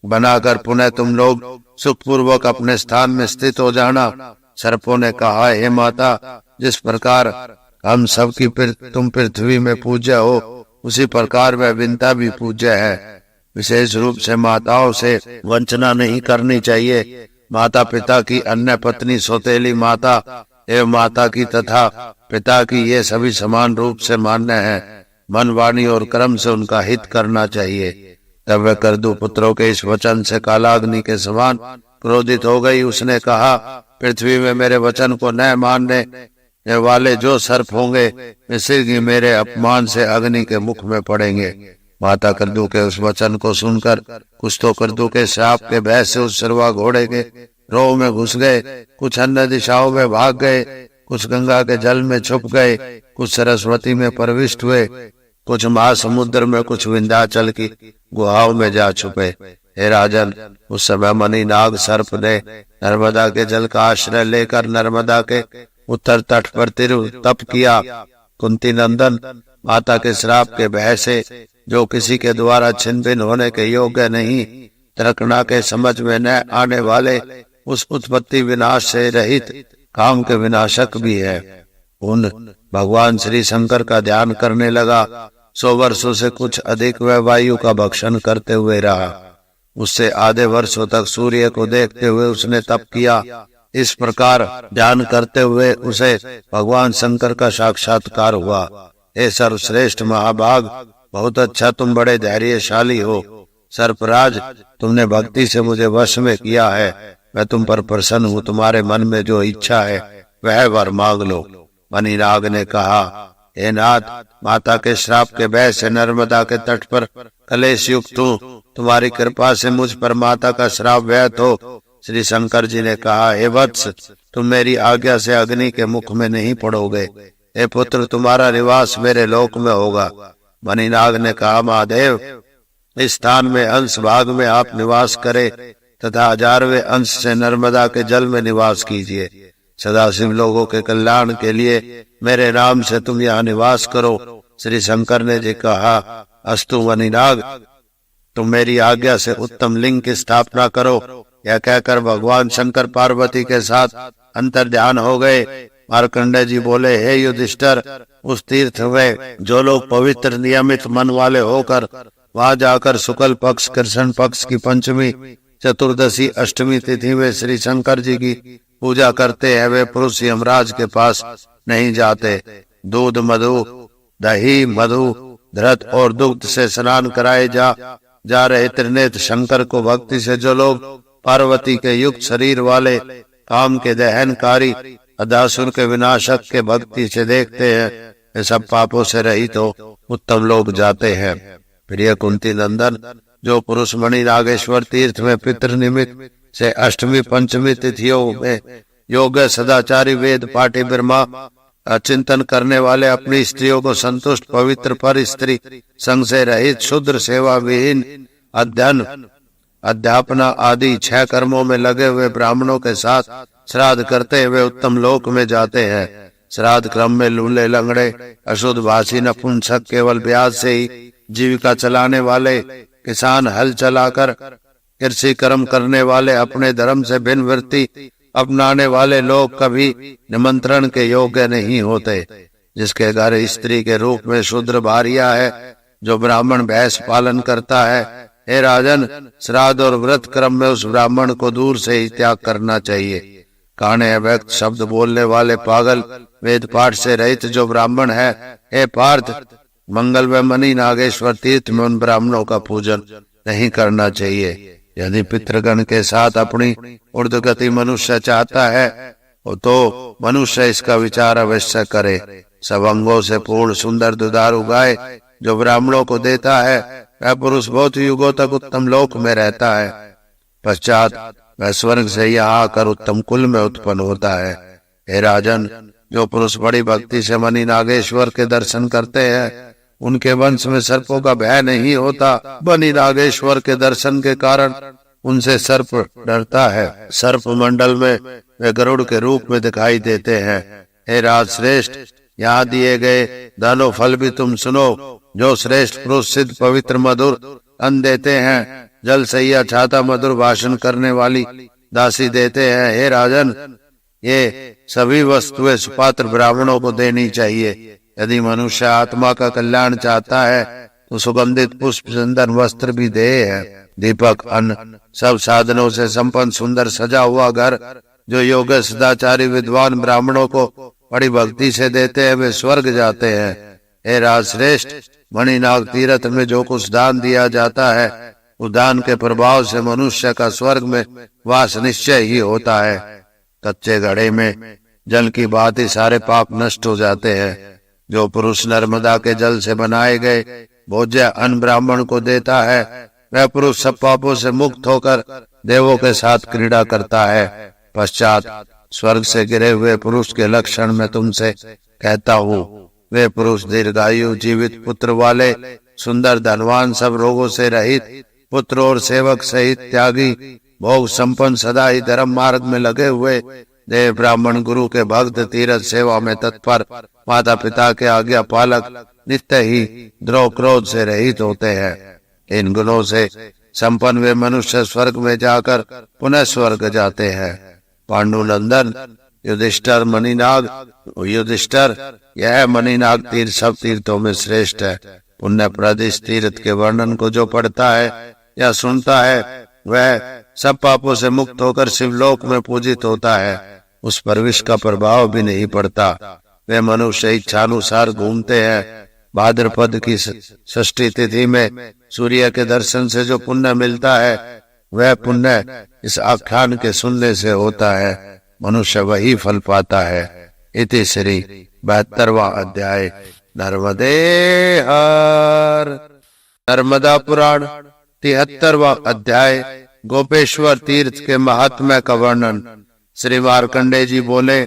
Speaker 1: बनाकर पुनः तुम लोग सुखपूर्वक अपने स्थान में स्थित हो जाना। सर्पों ने कहा, हे माता, जिस प्रकार हम सबकी तुम पृथ्वी में पूज्य हो, उसी प्रकार वह विंता भी पूज्य है। विशेष रूप से माताओं से वंचना नहीं करनी चाहिए। माता पिता की अन्य पत्नी, सौतेली माता एवं माता की तथा पिता की ये सभी समान रूप से मान्य है। मन, वाणी और कर्म से उनका हित करना चाहिए। तब वह करदू पुत्रों के इस वचन से कालाग्नि के समान क्रोधित हो गई। उसने कहा, पृथ्वी में मेरे वचन को न मानने वाले जो सर्प होंगे, वे शीघ्र मेरे अपमान से अग्नि के मुख में पड़ेंगे। माता करदू के उस वचन को सुनकर कुछ तो करदू के श्राप के भय से उस सर्वा घोड़े के रोह में घुस गए, कुछ अन्य दिशाओं में भाग गए, कुछ गंगा के जल में छुप गए, कुछ सरस्वती में प्रविष्ट हुए, कुछ महासमुद्र में, कुछ विंध्याचल की गुहाओं में जा छुपे। हे राजन, उस समय मणि नाग सर्प ने नर्मदा के जल का आश्रय लेकर नर्मदा के उत्तर तट पर तप किया। कुंती नंदन, माता के श्राप के भय से जो किसी के द्वारा छिन्न भिन्न होने के योग्य नहीं, तर्कना के समझ में न आने वाले, उस उत्पत्ति विनाश से रहित काम के विनाशक भी है, उन भगवान श्री शंकर का ध्यान करने लगा। 100 वर्षों से कुछ अधिक वह वायु का भक्षण करते हुए रहा। उससे आधे वर्षों तक सूर्य को देखते हुए उसने तप किया। इस प्रकार ध्यान करते हुए उसे भगवान शंकर का साक्षात्कार हुआ। हे सर्वश्रेष्ठ महाभाग, बहुत अच्छा, तुम बड़े धैर्यशाली हो। सर्पराज, तुमने भक्ति से मुझे वश में किया है। मैं तुम पर प्रसन्न हूँ। तुम्हारे मन में जो इच्छा है वह वर मांग लो। मणिनाग ने कहा, हे नाथ, माता के श्राप के भय से नर्मदा के तट पर कलेश युक्त हूँ। तुम्हारी कृपा से मुझ पर माता का श्राप व्यर्थ हो। श्री शंकर जी ने कहा, हे वत्स, तुम मेरी आज्ञा से अग्नि के मुख में नहीं पड़ोगे। हे पुत्र, तुम्हारा निवास मेरे लोक में होगा। मणिनाग ने कहा, महादेव, इस स्थान में अंश भाग में आप निवास करें तथा 1000वें अंश से नर्मदा के जल में निवास कीजिए। सदाशिव लोगों के कल्याण के लिए मेरे नाम से तुम यहाँ निवास करो। श्री शंकर ने जी कहा, अस्तु मणिनाग, तुम मेरी आज्ञा से उत्तम लिंग की स्थापना करो। यह कहकर भगवान शंकर पार्वती के साथ अंतर ध्यान हो गए। मार्कंडेय जी बोले, हे युधिष्ठिर, उस तीर्थ में जो लोग पवित्र नियमित मन वाले होकर वहां जाकर शुक्ल पक्ष, कृष्ण पक्ष की पंचमी, चतुर्दशी, अष्टमी तिथि में श्री शंकर जी की पूजा करते हैं, वे पुरुष यमराज के पास नहीं जाते। दूध, मधु, दही, मधु, धृत और दुग्ध से स्नान कराए जा रहे त्रिनेत्र शंकर को भक्ति से जो लोग पार्वती के युक्त शरीर वाले, काम के दहनकारी, अदासुर के विनाशक के भक्ति से देखते हैं, वे सब पापों से रहित हो उत्तम लोक जाते हैं। प्रिय कुंती नंदन, जो पुरुष मणि नागेश्वर तीर्थ में पितृ निमित्त से अष्टमी पंचमी तिथियों में योग सदाचारी वेद पाठी ब्रह्मा चिंतन करने वाले अपनी स्त्रियों को संतुष्ट पवित्र पर स्त्री संग से रहित शुद्र सेवा विहीन अध्ययन अध्यापना आदि 6 कर्मों में लगे हुए ब्राह्मणों के साथ श्राद्ध करते हुए उत्तम लोक में जाते हैं। श्राद्ध क्रम में लूले लंगड़े अशुद्ध भाषी नपुंसक केवल ब्याज से ही जीविका चलाने वाले किसान, हल चलाकर कृषि कर्म करने वाले, अपने धर्म से भिन्न वृत्ति अपनाने वाले लोग कभी निमंत्रण के योग्य नहीं होते। जिसके घर स्त्री के रूप में शूद्र भारिया है, जो ब्राह्मण भैंस पालन करता है, हे राजन, श्राद्ध और व्रत क्रम में उस ब्राह्मण को दूर से ही त्याग करना चाहिए। काने अव्यक्त शब्द बोलने वाले पागल, वेद पाठ से रहित जो ब्राह्मण है, हे पार्थ, मंगल व मणि नागेश्वर तीर्थ में उन ब्राह्मणों का पूजन नहीं करना चाहिए। यदि पितृगण के साथ अपनी ऊर्ध्वगति मनुष्य चाहता है तो मनुष्य इसका विचार अवश्य करे। सब अंगों से पूर्ण सुंदर दुधारू गाय जो ब्राह्मणों को देता है, वह पुरुष बहुत युगों तक उत्तम लोक में रहता है। पश्चात वह स्वर्ग से यहाँ आकर उत्तम कुल में उत्पन्न होता है। हे राजन, जो पुरुष बड़ी भक्ति से मणि नागेश्वर के दर्शन करते हैं, उनके वंश में सर्पों का भय नहीं होता। मणि नागेश्वर के दर्शन के कारण उनसे सर्प डरता है। सर्प मंडल में वे गरुड़ के रूप में दिखाई देते हैं। हे राज श्रेष्ठ, यहाँ दिए गए दानों फल भी तुम सुनो। जो श्रेष्ठ पुरुष सिद्ध पवित्र मधुर अन्न देते हैं, जल सैया छाता मधुर भाषण करने वाली दासी देते हैं। हे राजन, ये सभी वस्तुएं सुपात्र ब्राह्मणों को देनी चाहिए। यदि मनुष्य आत्मा का कल्याण चाहता है तो सुगंधित पुष्प सुंदर वस्त्र भी दे है। दीपक, अन्न, सब साधनों से संपन्न सुंदर सजा हुआ घर जो योग सदाचारी विद्वान ब्राह्मणों को बड़ी भक्ति से देते हैं, वे स्वर्ग जाते हैं। हे राजश्रेष्ठ, मणिनाग तीर्थ में जो कुछ दान दिया जाता है, उस दान के प्रभाव से मनुष्य का स्वर्ग में वास निश्चय ही होता है। कच्चे घड़े में जल की बात ही सारे पाप नष्ट हो जाते हैं। जो पुरुष नर्मदा के जल से बनाए गए भोज्य अन्न ब्राह्मण को देता है, वह पुरुष सब पापों से मुक्त होकर देवों के साथ क्रीड़ा करता है। पश्चात स्वर्ग से गिरे हुए पुरुष के लक्षण में तुमसे कहता हूँ। वे पुरुष दीर्घायु, जीवित पुत्र वाले, सुंदर, धनवान, सब रोगों से रहित, पुत्र और सेवक सहित त्यागी, भोग संपन्न, सदा ही धर्म मार्ग में लगे हुए, देव ब्राह्मण, गुरु के भक्त, तीर्थ सेवा में तत्पर, माता पिता के आज्ञा पालक, नित्य ही द्रोह क्रोध से रहित होते हैं। इन गुणों से संपन्न वे मनुष्य स्वर्ग में जाकर पुनः स्वर्ग जाते हैं। पांडुनंदन, युधिष्ठिर मणिनाग, युधिष्ठिर, यह मणिनाग तीर्थ सब तीर्थों में श्रेष्ठ है। पुण्य प्रद इस तीर्थ के वर्णन को जो पढ़ता है या सुनता है, वह सब पापों से मुक्त होकर शिवलोक में पूजित होता है। उस पर विष का प्रभाव भी नहीं पड़ता। वे मनुष्य इच्छानुसार घूमते हैं। भाद्रपद की षष्ठी तिथि में सूर्य के दर्शन से जो पुण्य मिलता है, वह पुण्य इस आख्यान के सुनने से होता है। मनुष्य वही फल पाता है। इति श्री 72वां अध्याय नर्मदे हर। नर्मदा पुराण 73वां अध्याय गोपेश्वर तीर्थ के महात्म्य का वर्णन। श्री मार्कंडेय जी बोले,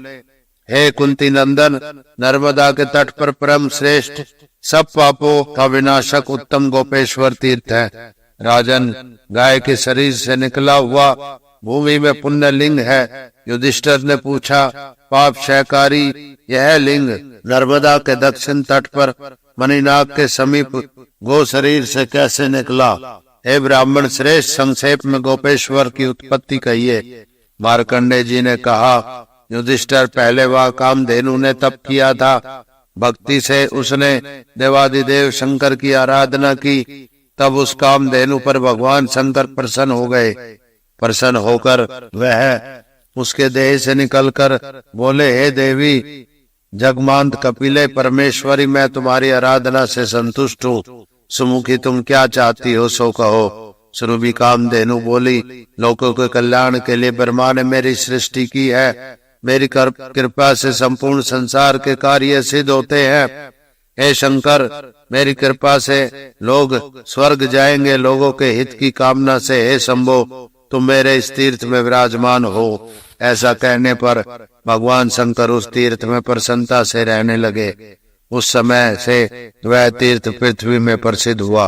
Speaker 1: हे कुंती नंदन, नर्मदा के तट पर परम श्रेष्ठ सब पापों का विनाशक उत्तम गोपेश्वर तीर्थ है। राजन, गाय के शरीर से निकला हुआ भूमि में पुण्य लिंग है। युधिष्ठिर ने पूछा, पाप क्षयकारी यह लिंग नर्मदा के दक्षिण तट पर मणिनाग के समीप गो शरीर से कैसे निकला? हे ब्राह्मण श्रेष्ठ, संक्षेप में गोपेश्वर की उत्पत्ति कहिए। मार्कंडेय जी ने कहा, युधिष्ठिर, पहले वह कामधेनु ने तप किया था। भक्ति से उसने देवादिदेव शंकर की आराधना की। तब उस कामधेनु पर भगवान शंकर प्रसन्न हो गए। प्रसन्न होकर वह उसके देह से निकलकर बोले, हे देवी जगमांत कपिले परमेश्वरी, मैं तुम्हारी आराधना से संतुष्ट हूँ। सुमुखी, तुम क्या चाहती हो सो कहो। सुरभि कामधेनु बोली, लोगों के कल्याण के लिए ब्रह्मा ने मेरी सृष्टि की है। मेरी कृपा से संपूर्ण संसार के कार्य सिद्ध होते हैं। हे शंकर, मेरी कृपा से लोग स्वर्ग जाएंगे। लोगों के हित की कामना से हे शंभो, तुम मेरे इस तीर्थ में विराजमान हो। ऐसा कहने पर भगवान शंकर उस तीर्थ में प्रसन्नता से रहने लगे। उस समय से वह तीर्थ पृथ्वी में प्रसिद्ध हुआ।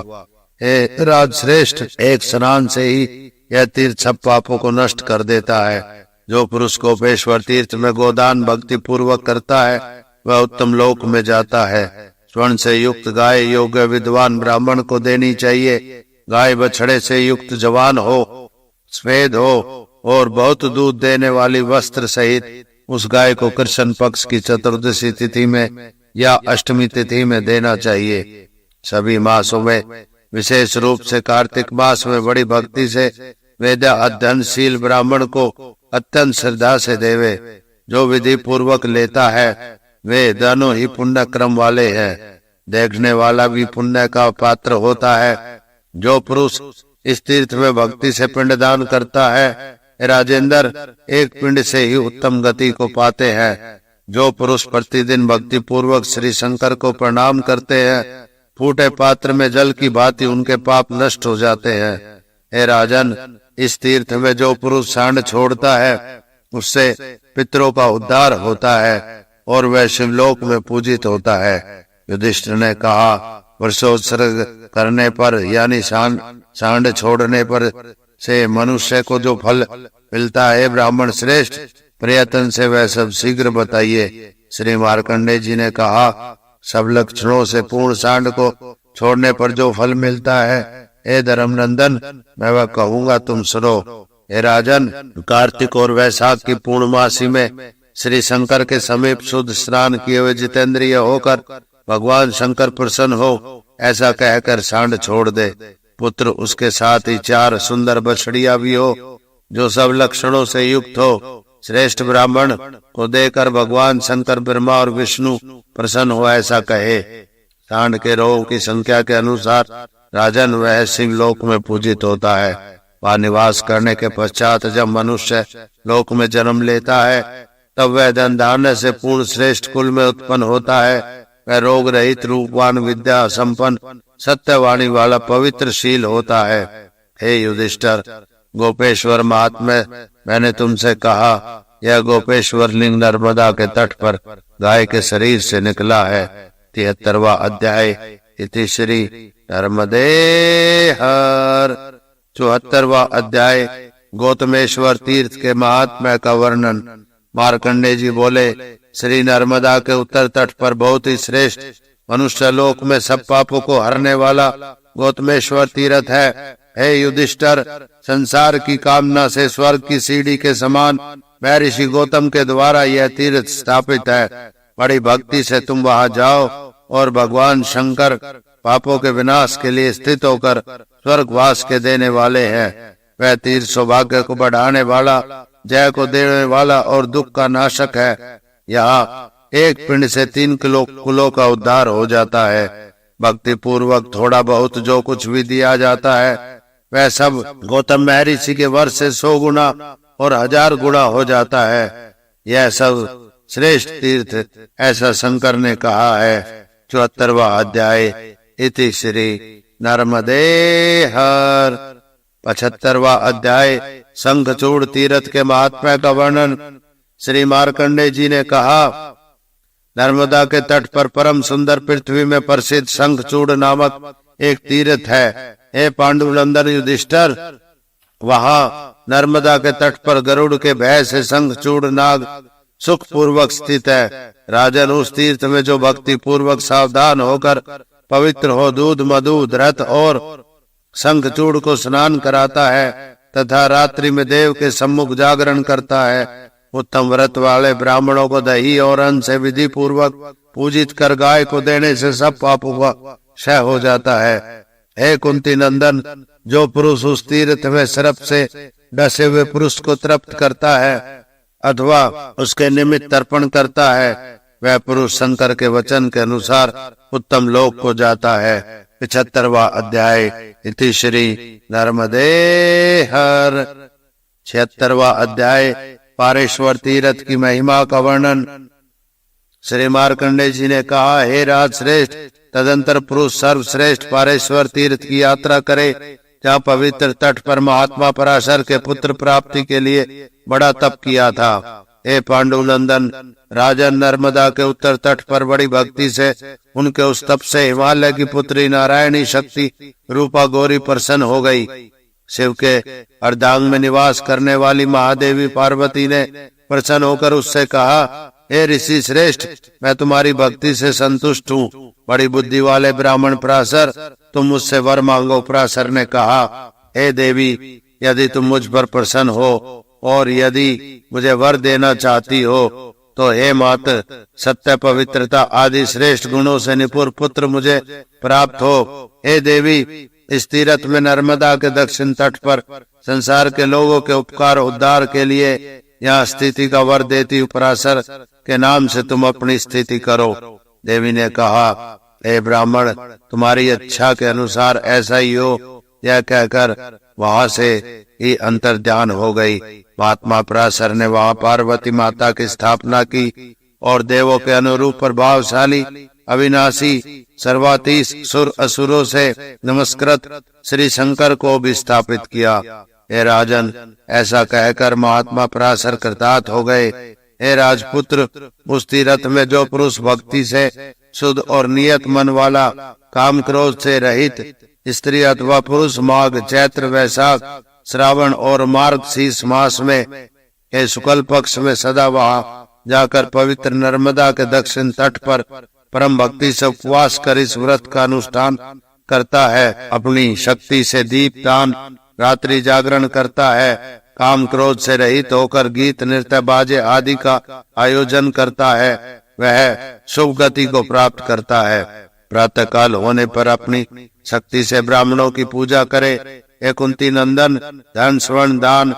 Speaker 1: हे राजश्रेष्ठ, एक स्नान से ही यह तीर्थ सब पापों को नष्ट कर देता है। जो पुरुष गोपेश्वर तीर्थ में गोदान भक्ति पूर्वक करता है वह उत्तम लोक में जाता है। स्वर्ण से युक्त गाय योग्य विद्वान ब्राह्मण को देनी चाहिए। गाय बछड़े से युक्त जवान हो, स्वेद हो और बहुत दूध देने वाली वस्त्र सहित उस गाय को कृष्ण पक्ष की चतुर्दशी तिथि में या अष्टमी तिथि में देना चाहिए। सभी मासों में विशेष रूप से कार्तिक मास में बड़ी भक्ति से वेद अध्ययनशील ब्राह्मण को अत्यंत श्रद्धा से देवे। जो विधि पूर्वक लेता है वे दोनों ही पुण्य क्रम वाले हैं। देखने वाला भी पुण्य का पात्र होता है। जो पुरुष इस तीर्थ में भक्ति से पिंडदान करता है, राजेंद्र, एक पिंड से ही उत्तम गति को पाते हैं। जो पुरुष प्रतिदिन भक्ति पूर्वक श्री शंकर को प्रणाम करते हैं, फूटे पात्र में जल की भांति उनके पाप नष्ट हो जाते हैं। हे राजन, इस तीर्थ में जो पुरुष सांड छोड़ता है उससे पितरों का उद्धार होता है और वह शिवलोक में पूजित होता है। युधिष्ठिर ने कहा, वर्षोत्सर्ग करने पर यानी सांड छोड़ने पर से मनुष्य को जो फल मिलता है, ब्राह्मण श्रेष्ठ, प्रयत्न से वह सब शीघ्र बताइए। श्री मार्कंडेय जी ने कहा, सब लक्षणों से पूर्ण सांड को छोड़ने पर जो फल मिलता है, हे धर्मनंदन, मैं वह कहूंगा, तुम सुनो। हे राजन, कार्तिक और वैशाख की पूर्णमासी में श्री शंकर के समीप शुद्ध स्नान किए हुए जितेंद्रिय होकर भगवान शंकर प्रसन्न हो, ऐसा कहकर सांड छोड़ दे। पुत्र उसके साथ ही 4 सुंदर बछड़िया भी हो जो सब लक्षणों से युक्त हो। श्रेष्ठ ब्राह्मण को देकर भगवान शंकर, ब्रह्मा और विष्णु प्रसन्न हो, ऐसा कहे। सांड के रोगों की संख्या के अनुसार राजन वह शिवलोक में पूजित होता है। वहाँ निवास करने के पश्चात जब मनुष्य लोक में जन्म लेता है तब वह धन धान्य से पूर्ण श्रेष्ठ कुल में उत्पन्न होता है। वह रोग रहित, रूपवान, विद्या संपन्न, सत्यवाणी वाला पवित्रशील होता है। हे युधिष्ठिर, गोपेश्वर महात्म्य मैंने तुमसे कहा, यह गोपेश्वर लिंग नर्मदा के तट पर गाय के शरीर से निकला है। 73वां अध्याय। इति श्री नर्मदे हर। 74वां अध्याय। गौतमेश्वर तीर्थ के महात्म्य का वर्णन। मार्कंडेय जी बोले, श्री नर्मदा के उत्तर तट पर बहुत ही श्रेष्ठ मनुष्य लोक में सब पापों को हरने वाला गौतमेश्वर तीर्थ है। हे युधिष्ठिर, संसार की कामना से स्वर्ग की सीढ़ी के समान महर्षि गौतम के द्वारा यह तीर्थ स्थापित है। बड़ी भक्ति से तुम वहां जाओ और भगवान शंकर पापों के विनाश के लिए स्थित होकर स्वर्गवास के देने वाले हैं। वह तीर्थ सौभाग्य को बढ़ाने वाला, जय को देने वाला और दुख का नाशक है। यहाँ एक पिंड से 3 कुलों का उद्धार हो जाता है। भक्ति पूर्वक थोड़ा बहुत जो कुछ भी दिया जाता है वह सब गौतम महर्षि के वर्ष से 100 गुना और 1000 गुना हो जाता है। यह सब श्रेष्ठ तीर्थ, ऐसा शंकर ने कहा है। 74वां अध्याय। इति श्री नर्मदे हर। 75वां अध्याय। शंखचूड़ तीर्थ के महात्म्य का वर्णन। श्री मार्कंडेय जी ने कहा, नर्मदा के तट पर परम सुंदर पृथ्वी में प्रसिद्ध शंखचूड़ नामक एक तीर्थ है। हे पांडुनंदन युधिष्ठिर, वहाँ नर्मदा के तट पर गरुड़ के भय से शंखचूड़ नाग सुख पूर्वक स्थित है। राजन, उस तीर्थ में जो भक्ति पूर्वक सावधान होकर पवित्र हो दूध, मधु, धृत और शंखचूड़ को स्नान कराता है तथा रात्रि में देव के सम्मुख जागरण करता है, उत्तम व्रत वाले ब्राह्मणों को दही और अन्न से विधि पूर्वक पूजित कर गाय को देने से सब पापों का क्षय हो जाता है। हे कुंती नंदन, जो पुरुष उस तीर्थ में सर्प से डसे हुए पुरुष को तृप्त करता है अथवा उसके निमित्त तर्पण करता है, वह पुरुष शंकर के वचन के अनुसार उत्तम लोक को जाता है। 75वां अध्याय। इति श्री नर्मदे हर। 76वां अध्याय पारेश्वर तीर्थ की महिमा का वर्णन। श्री मार्कंडेय जी ने कहा, हे राज श्रेष्ठ, तदंतर पुरुष सर्वश्रेष्ठ पारेश्वर तीर्थ की यात्रा करे, जहाँ पवित्र तट पर महात्मा पराशर के पुत्र प्राप्ति के लिए बड़ा तप किया था। हे पांडुनंदन, राजन नर्मदा के उत्तर तट पर बड़ी भक्ति से उनके उस तप से हिमालय की पुत्री नारायणी शक्ति रूपा गौरी प्रसन्न हो गई। शिव के अर्धांग में निवास करने वाली महादेवी पार्वती ने प्रसन्न होकर उससे कहा, हे ऋषि श्रेष्ठ, मैं तुम्हारी भक्ति से संतुष्ट हूँ। बड़ी बुद्धि वाले ब्राह्मण पराशर, तुम मुझसे वर मांगो। पराशर ने कहा, हे देवी, यदि तुम मुझ पर प्रसन्न हो और यदि मुझे वर देना चाहती हो तो हे मात, सत्य पवित्रता आदि श्रेष्ठ गुणों से निपुण पुत्र मुझे प्राप्त हो। हे देवी, इस तीर्थ में नर्मदा के दक्षिण तट पर संसार के लोगों के उपकार उद्धार के लिए यहाँ स्थिति का वर देती हूँ। पराशर के नाम से तुम अपनी स्थिति करो। देवी ने कहा, हे ब्राह्मण, तुम्हारी इच्छा के अनुसार ऐसा ही हो। यह कहकर वहां से ही अंतर्ध्यान हो गई। महात्मा पराशर ने वहां पार्वती माता की स्थापना की और देवों के अनुरूप प्रभावशाली अविनाशी सर्वातीश सुर असुरों से नमस्कृत श्री शंकर को भी स्थापित किया। हे राजन, ऐसा कहकर महात्मा पराशर कृतार्थ हो गए। हे राजपुत्र, उस तीर्थ में जो पुरुष भक्ति से शुद्ध और नियत मन वाला, काम क्रोध से रहित, स्त्री अथवा पुरुष माघ चैत्र वैशाख श्रावण और मार्गशीर्ष मास में हे शुक्ल पक्ष में सदा वहां जाकर पवित्र नर्मदा के दक्षिण तट पर परम भक्ति से उपवास कर इस व्रत का अनुष्ठान करता है, अपनी शक्ति से दीपदान रात्रि जागरण करता है, काम क्रोध से रहित होकर गीत नृत्य बाजे आदि का आयोजन करता है, वह शुभ गति को प्राप्त करता है। प्रातः काल होने पर अपनी शक्ति से ब्राह्मणों की पूजा करे। हे कुंती नंदन, धन स्वर्ण दान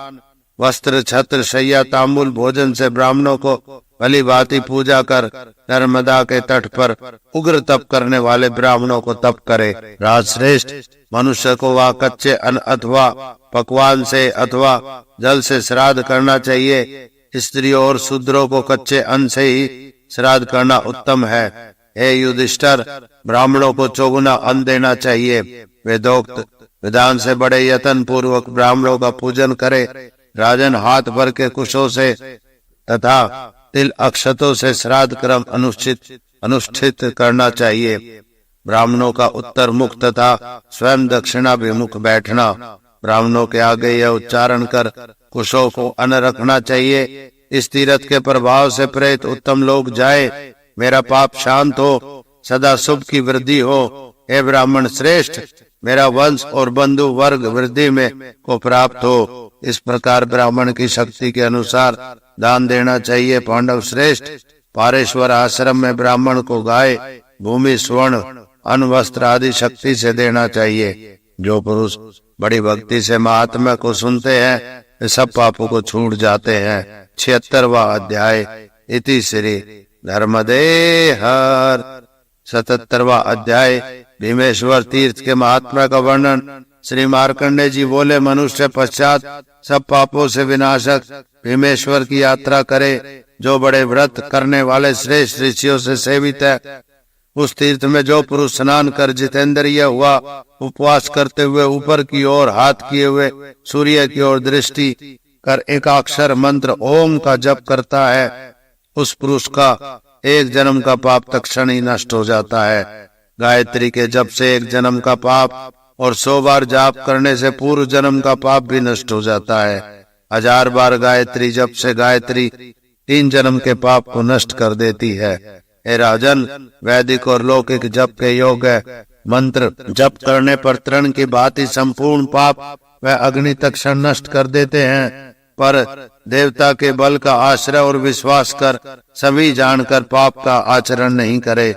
Speaker 1: वस्त्र छत्र शैया तांबूल भोजन से ब्राह्मणों को भली भांति पूजा कर नर्मदा के तट पर उग्र तप करने वाले ब्राह्मणों को तप करे। राजश्रेष्ठ, मनुष्य को वह कच्चे अन्न अथवा पकवान से अथवा जल से श्राद्ध करना चाहिए। स्त्रियों और शूद्रों को कच्चे अन्न से ही श्राद्ध करना उत्तम है। हे युधिष्ठिर, ब्राह्मणों को चौगुना अन्न देना चाहिए। वेदोक्त विधान से बड़े यत्न पूर्वक ब्राह्मणों का पूजन करे। राजन, हाथ भर के कुशों से तथा तिल अक्षतों से श्राद्ध क्रम अनुष्ठित करना चाहिए। ब्राह्मणों का उत्तर मुख तथा स्वयं दक्षिणाभिमुख बैठना। ब्राह्मणों के आगे यह उच्चारण कर कुशों को अन्न रखना चाहिए। इस तीर्थ के प्रभाव से प्रेत उत्तम लोग जाए, मेरा पाप शांत हो, सदा शुभ की वृद्धि हो। हे ब्राह्मण श्रेष्ठ, मेरा वंश और बंधु वर्ग वृद्धि में को प्राप्त हो। इस प्रकार ब्राह्मण की शक्ति के अनुसार दान देना चाहिए। पांडव श्रेष्ठ, पारेश्वर आश्रम में ब्राह्मण को गाय भूमि स्वर्ण अन्न वस्त्र आदि शक्ति से देना चाहिए। जो पुरुष बड़ी भक्ति से महात्मा को सुनते हैं, वे सब पापों को छूट जाते हैं। 76वां अध्याय। इति श्री नर्मदे हर। 77वां अध्याय। भीमेश्वर तीर्थ के महात्मा का वर्णन। श्री मार्कंडेय जी बोले, मनुष्य पश्चात सब पापों से विनाशक भीमेश्वर की यात्रा करे, जो बड़े व्रत करने वाले श्रेष्ठ ऋषियों से सेवित है। उस तीर्थ में जो पुरुष स्नान कर जितेंद्रिय हुआ, उपवास करते हुए ऊपर की ओर हाथ किए हुए सूर्य की ओर दृष्टि कर एकाक्षर मंत्र ओम का जप करता है, उस पुरुष का एक जन्म का पाप तत्क्षण ही नष्ट हो जाता है। गायत्री के जप से एक जन्म का पाप और 100 बार जाप करने से पूर्व जन्म का पाप भी नष्ट हो जाता है। 1000 बार गायत्री जप से गायत्री 3 जन्म के पाप को नष्ट कर देती है। हे राजन, वैदिक और लौकिक जप के योग्य मंत्र जप करने पर तृण की भांति संपूर्ण पाप वह अग्नि तत्क्षण नष्ट कर देते हैं, पर देवता के बल का आश्रय और विश्वास कर सभी जानकर पाप का आचरण नहीं करे,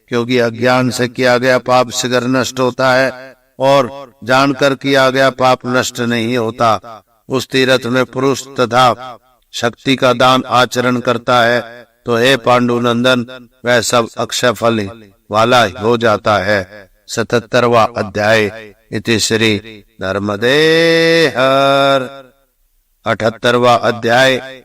Speaker 1: क्योंकि अज्ञान से किया गया पाप शीघ्र नष्ट होता है और जानकर किया गया पाप नष्ट नहीं होता। उस तीर्थ में पुरुष तथा शक्ति का दान आचरण करता है तो हे पांडुनंदन, वह सब अक्षय फल वाला हो जाता है। 77वां अध्याय। इति श्री नर्मदेहर। 78वां अध्याय।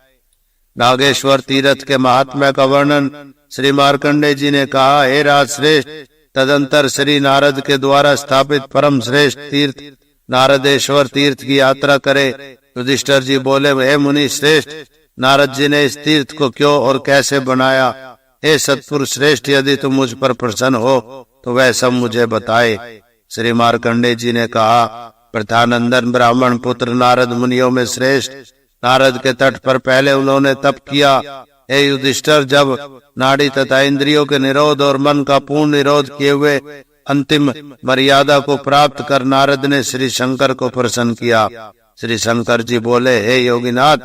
Speaker 1: नागेश्वर तीर्थ के महात्म्य का वर्णन। श्री मार्कंडेय जी ने कहा, हे राजश्रेष्ठ, तदंतर श्री नारद के द्वारा स्थापित परम श्रेष्ठ तीर्थ नारदेश्वर तीर्थ की यात्रा करे। युधिष्ठिर जी बोले, हे मुनि श्रेष्ठ, नारद जी ने इस तीर्थ को क्यों और कैसे बनाया? हे सत्पुरुष श्रेष्ठ, यदि तुम मुझ पर प्रसन्न हो तो वह सब मुझे बताए। श्री मार्कंडेय जी ने कहा, प्रथानंदन ब्राह्मण पुत्र नारद मुनियों में श्रेष्ठ। नारद के तट पर पहले उन्होंने तप किया। हे युधिष्ठिर, जब नाड़ी तथा इंद्रियों के निरोध और मन का पूर्ण निरोध किए हुए अंतिम मर्यादा को प्राप्त कर नारद ने श्री शंकर को प्रसन्न किया। श्री शंकर जी बोले, हे योगीनाथ,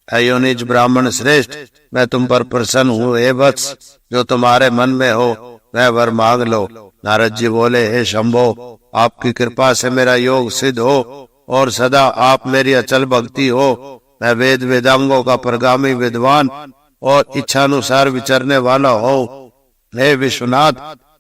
Speaker 1: अयोनिज ब्राह्मण श्रेष्ठ, मैं तुम पर प्रसन्न हूँ। हे वत्स, जो तुम्हारे मन में हो वह वर मांग लो। नारद जी बोले, हे शंभो, आपकी कृपा से मेरा योग सिद्ध हो और सदा आप मेरी अचल भक्ति हो। मैं वेद वेदांगों का प्रगामी विद्वान और इच्छानुसार विचरने वाला हो। हे विश्वनाथ,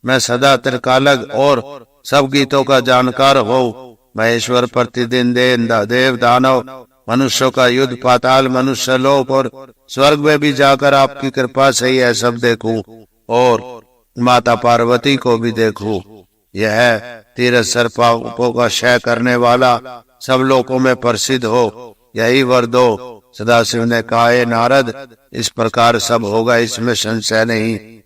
Speaker 1: मैं सदा त्रिकालज्ञ और सब गीतों का जानकार हो। महेश्वर प्रतिदिन देव दानव मनुष्यों का युद्ध, पाताल मनुष्य लोक और स्वर्ग में भी जाकर आपकी कृपा से ही यह सब देखूं और माता पार्वती को भी देखूं। यह तीरथ सर्पों का क्षय करने वाला सब लोकों में प्रसिद्ध हो, यही वर दो। सदाशिव ने कहा, हे नारद, इस प्रकार सब होगा, इसमें संशय नहीं।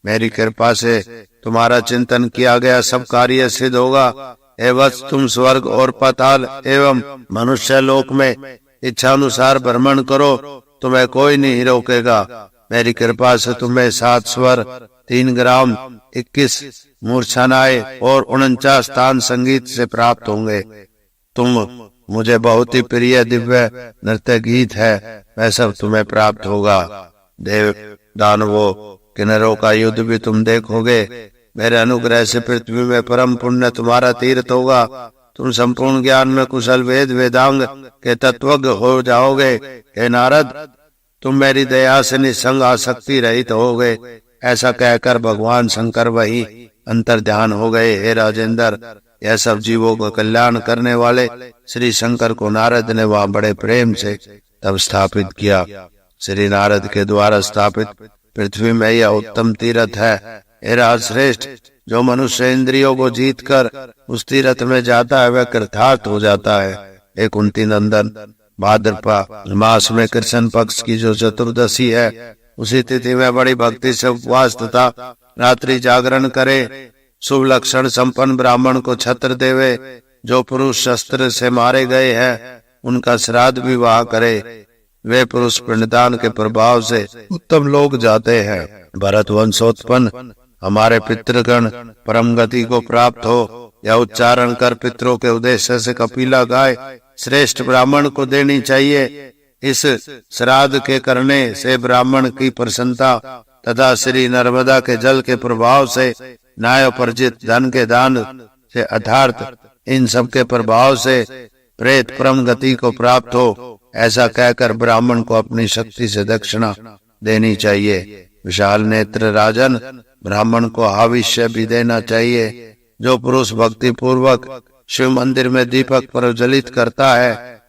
Speaker 1: मेरी कृपा से तुम्हारा चिंतन किया गया सब कार्य सिद्ध होगा। हे वत्स, तुम स्वर्ग और पाताल एवं मनुष्य लोक में इच्छानुसार भ्रमण करो, तुम्हें कोई नहीं रोकेगा। मेरी कृपा से तुम्हें 7 स्वर, 3 ग्राम, 21 मूर्छनाएं और 49 स्थान संगीत से प्राप्त होंगे। तुम मुझे बहुत ही प्रिय दिव्य नृत्य गीत है, वह सब तुम्हें प्राप्त होगा। देव दानवों किन्नरों का युद्ध भी तुम देखोगे। मेरे अनुग्रह से पृथ्वी में परम पुण्य तुम्हारा तीर्थ होगा। तुम संपूर्ण ज्ञान में कुशल, वेद वेदांग के तत्वज्ञ हो जाओगे। हे नारद, तुम मेरी दया से निसंग आसक्ति रहित होगे। ऐसा कहकर भगवान शंकर वही अंतर ध्यान हो गए। हे राजेंद्र, यह सब जीवों का कल्याण करने वाले श्री शंकर को नारद ने वहां बड़े प्रेम से तब स्थापित किया। श्री नारद के द्वारा स्थापित पृथ्वी में यह उत्तम तीर्थ है। हे राजश्रेष्ठ, जो मनुष्य इंद्रियों को जीत कर उस तीर्थ में जाता है वह कृतार्थ हो जाता है। हे कुंती नंदन, भाद्रपा मास में कृष्ण पक्ष की जो चतुर्दशी है, उसी तिथि में बड़ी भक्ति से उपवास तथा रात्रि जागरण करे। शुभ लक्षण संपन्न ब्राह्मण को छत्र देवे। जो पुरुष शस्त्र से मारे गए हैं उनका श्राद्ध विवाह करे। वे पुरुष पिंडदान के प्रभाव से उत्तम लोक जाते हैं। भरत वंशोत्पन्न हमारे पितृगण परम गति को प्राप्त हो, यह उच्चारण कर पितरों के उद्देश्य से कपिला गाय श्रेष्ठ ब्राह्मण को देनी चाहिए। इस श्राद्ध के करने से ब्राह्मण की प्रसन्नता तथा श्री नर्मदा के जल के प्रभाव से न्यायोपर्जित धन के दान से अर्थात इन सब के प्रभाव से प्रेत परम गति को प्राप्त हो। ऐसा कहकर ब्राह्मण को अपनी शक्ति से दक्षिणा देनी चाहिए। विशाल नेत्र राजन, ब्राह्मण को आविष्य भी देना चाहिए। जो पुरुष भक्ति पूर्वक शिव मंदिर में दीपक प्रज्वलित करता है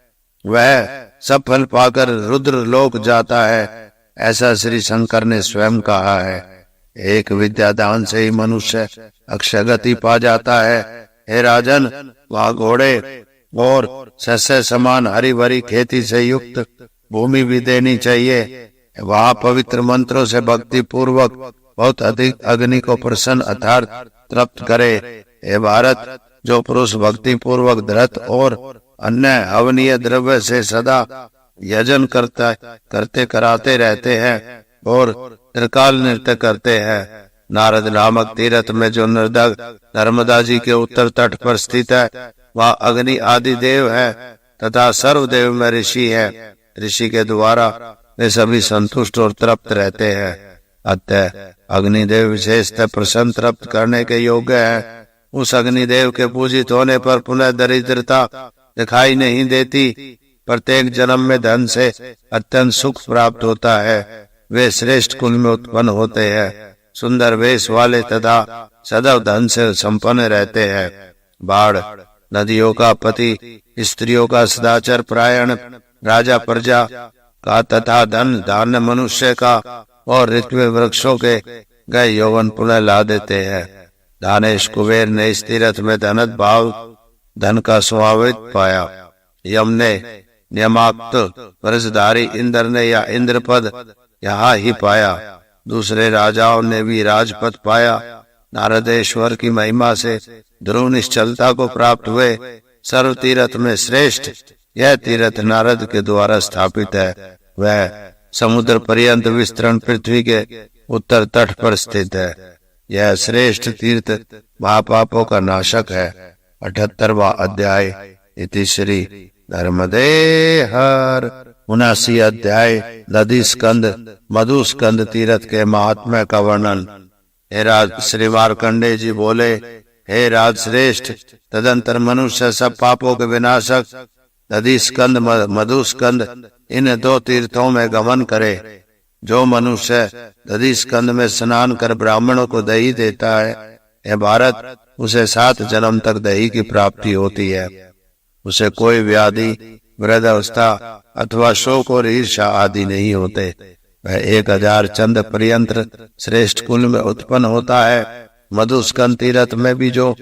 Speaker 1: वह सब फल पाकर रुद्र लोक जाता है। ऐसा श्री शंकर ने स्वयं कहा है। एक विद्यादान से ही मनुष्य अक्षय गति पा जाता है। हे राजन, वहाँ घोड़े और सस्य समान हरी भरी खेती से युक्त भूमि भी देनी चाहिए। वहाँ पवित्र मंत्रों से भक्ति पूर्वक बहुत अधिक अग्नि को प्रसन्न अर्थात तृप्त करे। हे भारत, जो पुरुष भक्ति पूर्वक धृत और अन्य हवनीय द्रव्य से सदा यजन करते कराते रहते हैं और त्रिकाल नृत्य करते हैं। नारद नामक तीर्थ में जो नर्मदा जी के उत्तर तट पर स्थित है वहाँ अग्नि आदि देव है तथा सर्वदेव में ऋषि है। ऋषि के द्वारा वे सभी संतुष्ट और तृप्त रहते हैं। अतः अग्निदेव विशेषतः प्रसन्न तृप्त करने के योग्य है। उस अग्निदेव के पूजित होने पर पुनः दरिद्रता दिखाई नहीं देती। प्रत्येक जन्म में धन से अत्यंत सुख प्राप्त होता है। वे श्रेष्ठ कुल में उत्पन्न होते हैं। सुंदर वेश वाले तथा सदैव धन से संपन्न रहते हैं। बाढ़ नदियों का पति, स्त्रियों का सदाचार परायण, राजा प्रजा का तथा धन धान्य मनुष्य का और ऋतु वृक्षों के गए यौवन पुनः ला देते हैं। दानेश कुबेर ने इस तीर्थ में धनत भाव धन का स्वाभाविक पाया। यम ने नियमाक्त वरसधारी इंद्र ने या इंद्रपद यहाँ ही पाया। दूसरे राजाओं ने भी राजपद पाया। नारदेश्वर की महिमा से ध्रुव निश्चलता को प्राप्त हुए। सर्व तीर्थ में श्रेष्ठ यह तीर्थ नारद के द्वारा स्थापित है। वह समुद्र पर्यंत विस्तरण पृथ्वी के उत्तर तट पर स्थित है। यह श्रेष्ठ तीर्थ महापापों का नाशक है। 78वां अध्याय। इति श्री नर्मदे हर। 79 अध्याय। नदी स्कंद मधु स्कंद तीर्थ के महात्म्य का वर्णन। हे राज श्री मार्कंडेय जी बोले, हे राज श्रेष्ठ, तदंतर मनुष्य सब पापों के विनाशक नदी स्कंद मधु स्कंद इन दो तीर्थों में गमन करे। जो मनुष्य नदी स्कंद में स्नान कर ब्राह्मणों को दही देता है, हे भारत, उसे 7 जन्म तक दही की प्राप्ति होती है। उसे कोई व्याधि, वृद्धावस्था अथवा शोक और ईर्ष्या आदि नहीं होते। वह 1000 चंद पर्यंत श्रेष्ठ कुल में उत्पन्न होता है। मधुस्कंद तीर्थ में भी जो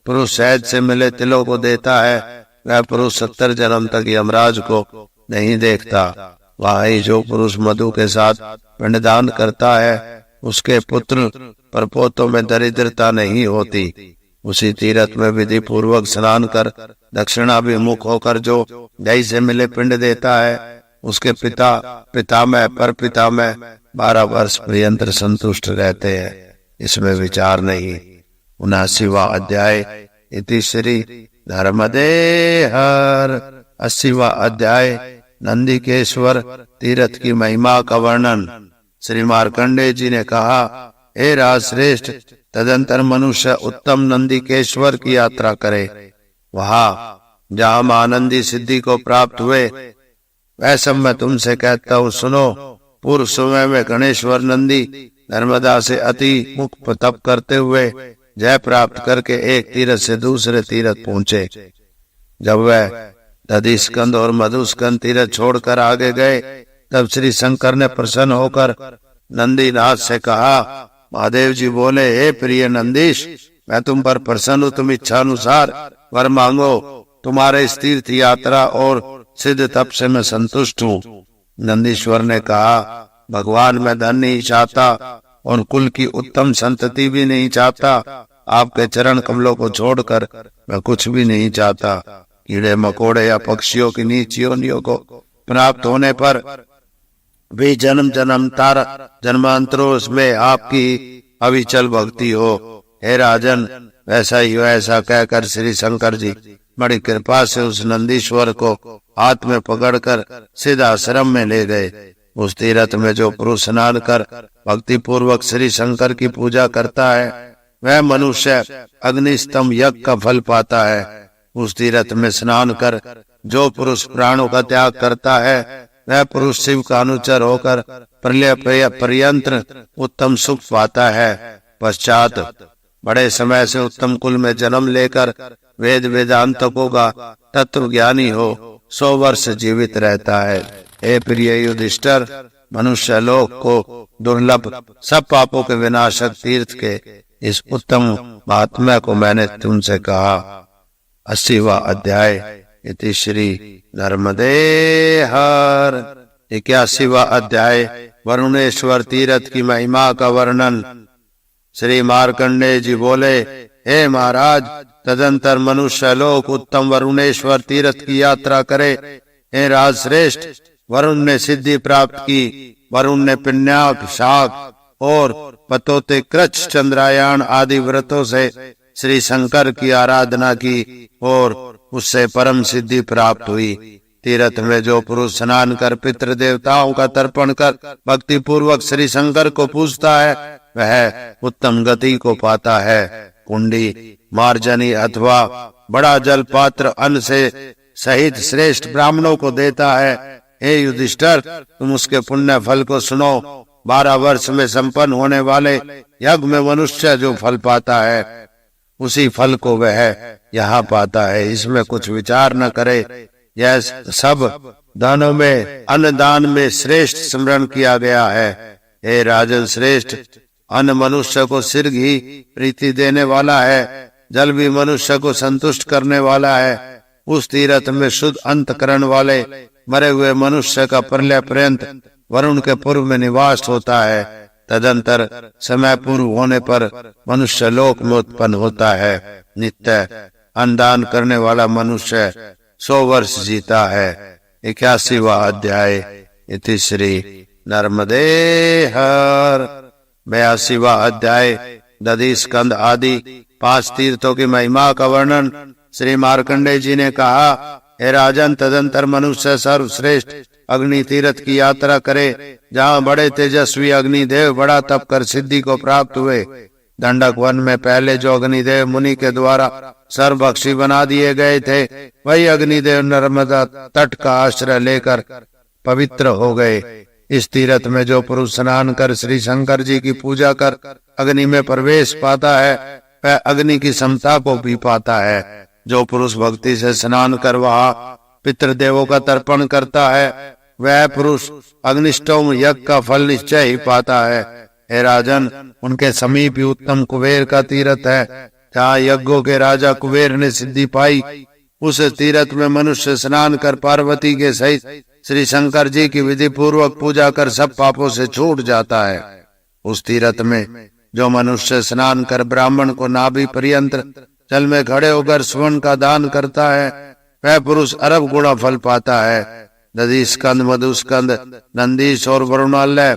Speaker 1: पुरुष शहद से मिले तिलों को देता है, वह पुरुष 70 जन्म तक यमराज को नहीं देखता। वहाँ ही जो पुरुष मधु के साथ पिंडदान करता है, उसके पुत्र परपोतों में दरिद्रता नहीं होती। उसी तीर्थ में विधि पूर्वक स्नान कर दक्षिणाभिमुख होकर जो दही से मिले पिंड देता है, उसके पितामह पर पितामह 12 वर्ष पर्यंत संतुष्ट रहते हैं। इसमें विचार नहीं। 79वां अध्याय। इति श्री नर्मदे हर। 80वां अध्याय। नंदिकेश्वर तीर्थ की महिमा का वर्णन। श्री मार्कंडेय जी ने कहा, हे राज श्रेष्ठ, तदंतर मनुष्य उत्तम नंदिकेश्वर की यात्रा करे। वहाँ जहाँ आनंदी सिद्धि को प्राप्त हुए, वह सब मैं तुमसे कहता हूँ, सुनो। पूर्व समय में गणेश्वर नंदी नर्मदा से अति मुख तप करते हुए जय प्राप्त करके एक तीर्थ से दूसरे तीर्थ पहुंचे। जब वह दधि स्कंद और मधुस्कंद तीर्थ छोड़कर आगे गए, तब श्री शंकर ने प्रसन्न होकर नंदीनाथ से कहा। महादेव जी बोले, हे प्रिय नंदीश, मैं तुम पर प्रसन्न हूँ। तुम इच्छा अनुसार वर मांगो। तुम्हारे इस तीर्थ यात्रा और सिद्ध तप से मैं संतुष्ट हूँ। नंदीश्वर ने कहा, भगवान, मैं धन नहीं चाहता और कुल की उत्तम संतति भी नहीं चाहता। आपके चरण कमलों को छोड़कर मैं कुछ भी नहीं चाहता। कीड़े मकोड़े या पक्षियों की नीच योनियों को प्राप्त होने पर भी जन्म जन्मांतरों में आपकी अविचल भक्ति हो। हे राजन, वैसा ही हो। ऐसा कहकर श्री शंकर जी बड़ी कृपा से उस नंदीश्वर को हाथ में पकड़कर सीधा आश्रम में ले गए। उस तीर्थ में जो पुरुष स्नान कर भक्ति पूर्वक श्री शंकर की पूजा करता है, वह मनुष्य अग्निस्तंभ यज्ञ का फल पाता है। उस तीर्थ में स्नान कर जो पुरुष प्राणों का त्याग करता है, वह पुरुष शिव का अनुचर होकर प्रलय पर्यंत उत्तम सुख पाता है। पश्चात बड़े समय से उत्तम कुल में जन्म लेकर वेद वेदांतकों का तत्व ज्ञानी हो 100 वर्ष जीवित रहता है। हे प्रिय युधिष्ठिर, मनुष्य लोक को दुर्लभ सब पापों के विनाशक तीर्थ के इस उत्तम महात्म्य को मैंने तुमसे कहा। 80वां अध्याय। इति श्री नर्मदे हर। 81वां अध्याय। वरुणेश्वर तीर्थ की महिमा का वर्णन। श्री मार्कंडेय जी बोले, हे महाराज, तदंतर मनुष्य लोक उत्तम वरुणेश्वर तीर्थ की यात्रा करे। हे राज श्रेष्ठ, वरुण ने सिद्धि प्राप्त की। वरुण ने पिण्याक, शाक और पतोते, कृच्छ, चंद्रायण आदि व्रतों से श्री शंकर की आराधना की और उससे परम सिद्धि प्राप्त हुई। तीर्थ में जो पुरुष स्नान कर पितृ देवताओं का तर्पण कर भक्ति पूर्वक श्री शंकर को पूजता है, वह उत्तम गति को पाता है। कुंडी, मार्जनी अथवा बड़ा जल पात्र अन्न से सहित श्रेष्ठ ब्राह्मणों को देता है। हे युधिष्ठिर, तुम उसके पुण्य फल को सुनो। 12 वर्ष में संपन्न होने वाले यज्ञ में मनुष्य जो फल पाता है उसी फल को वह यहाँ पाता है, इसमें कुछ विचार न करे। यह सब दानों में अन्नदान में श्रेष्ठ स्मरण किया गया है। हे राजन श्रेष्ठ, अन्न मनुष्य को शीघ्र ही प्रीति देने वाला है, जल भी मनुष्य को संतुष्ट करने वाला है। उस तीर्थ में शुद्ध अंतकरण वाले मरे हुए मनुष्य का प्रलय पर्यंत वरुण के पूर्व में निवास होता है। तदंतर समय पूर्व होने पर मनुष्य लोक में उत्पन्न होता है। नित्य अन्नदान करने वाला मनुष्य 100 वर्ष जीता है। 81वां अध्याय। इति श्री नर्मदे हर। 82वां अध्याय। दधि स्कंद आदि 5 तीर्थों की महिमा का वर्णन श्री मार्कंडेय जी ने कहा। हे राजन, तदंतर मनुष्य सर्वश्रेष्ठ अग्नि तीर्थ की यात्रा करे, जहाँ बड़े तेजस्वी अग्निदेव बड़ा तप कर सिद्धि को प्राप्त हुए। दंडक वन में पहले जो अग्निदेव मुनि के द्वारा सर्वभक्षी बना दिए गए थे, वही अग्निदेव नर्मदा तट का आश्रय लेकर पवित्र हो गए। इस तीर्थ में जो पुरुष स्नान कर श्री शंकर जी की पूजा कर अग्नि में प्रवेश पाता है, वह अग्नि की समता को भी पाता है। जो पुरुष भक्ति से स्नान कर वहाँ पितृदेवों का तर्पण करता है, वह पुरुष अग्निष्टोम यज्ञ का फल निश्चय ही पाता है। हे राजन, उनके समीप ही उत्तम कुबेर का तीर्थ है, जहाँ यज्ञों के राजा कुबेर ने सिद्धि पाई। उस तीर्थ में मनुष्य स्नान कर पार्वती के सहित श्री शंकर जी की विधि पूर्वक पूजा कर सब पापों से छूट जाता है। उस तीर्थ में जो मनुष्य स्नान कर ब्राह्मण को नाभि पर्यंत जल में खड़े होकर स्वर्ण का दान करता है, वह पुरुष अरब गुणा फल पाता है। दधि स्कंद, मधुस्कंद, नंदीश और वरुणालय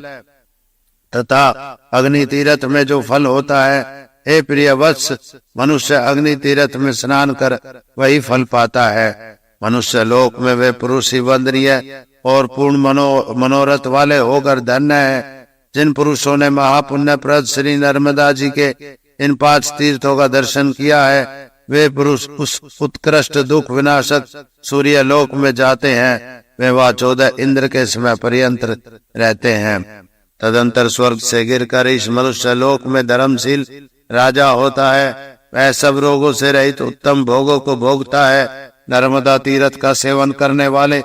Speaker 1: तथा अग्नि तीर्थ में जो फल होता है, हे प्रिय वत्स, मनुष्य अग्नि तीर्थ में स्नान कर वही फल पाता है। मनुष्य लोक में वे पुरुष ही वंदनीय और पूर्ण मनोरथ वाले होकर धन्य है। जिन पुरुषों ने महापुण्यप्रद श्री नर्मदा जी के इन 5 तीर्थों का दर्शन किया है, वे पुरुष उस उत्कृष्ट दुख विनाशक सूर्य लोक में जाते हैं। वे वह 14 इंद्र के समय पर्यंत रहते हैं। तदंतर स्वर्ग से गिरकर इस मनुष्य लोक में धर्मशील राजा होता है। वह सब रोगों से रहित उत्तम भोगों को भोगता है। नर्मदा तीर्थ का सेवन करने वाले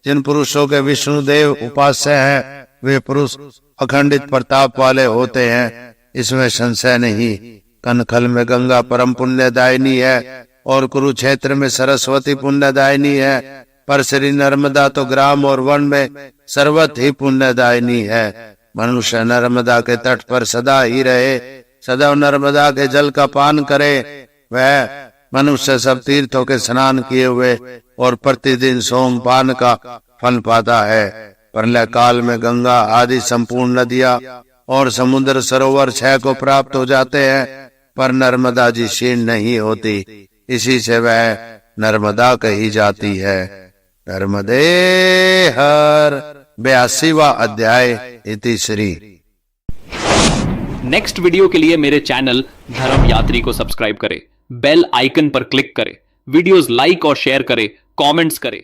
Speaker 1: जिन पुरुषों के विष्णुदेव उपास्य हैं, वे पुरुष अखंडित प्रताप वाले होते हैं, इसमें संशय नहीं। कनखल में गंगा परम पुण्यदायिनी है और कुरुक्षेत्र में सरस्वती पुण्यदायिनी है, पर श्री नर्मदा तो ग्राम और वन में सर्वत ही पुण्यदायिनी है। मनुष्य नर्मदा के तट पर सदा ही रहे, सदैव नर्मदा के जल का पान करे, वह मनुष्य सब तीर्थों के स्नान किए हुए और प्रतिदिन सोमपान का फल पाता है। प्रलय काल में गंगा आदि संपूर्ण नदियां और समुद्र सरोवर 6 को प्राप्त हो जाते हैं, पर नर्मदा जी क्षीण नहीं होती, इसी से वह नर्मदा कही जाती है। नर्मदे हर। 82वां अध्याय। इति श्री।
Speaker 2: नेक्स्ट वीडियो के लिए मेरे चैनल धर्म यात्री को सब्सक्राइब करें, बेल आइकन पर क्लिक करें, वीडियोस लाइक और शेयर करें, कमेंट्स करें।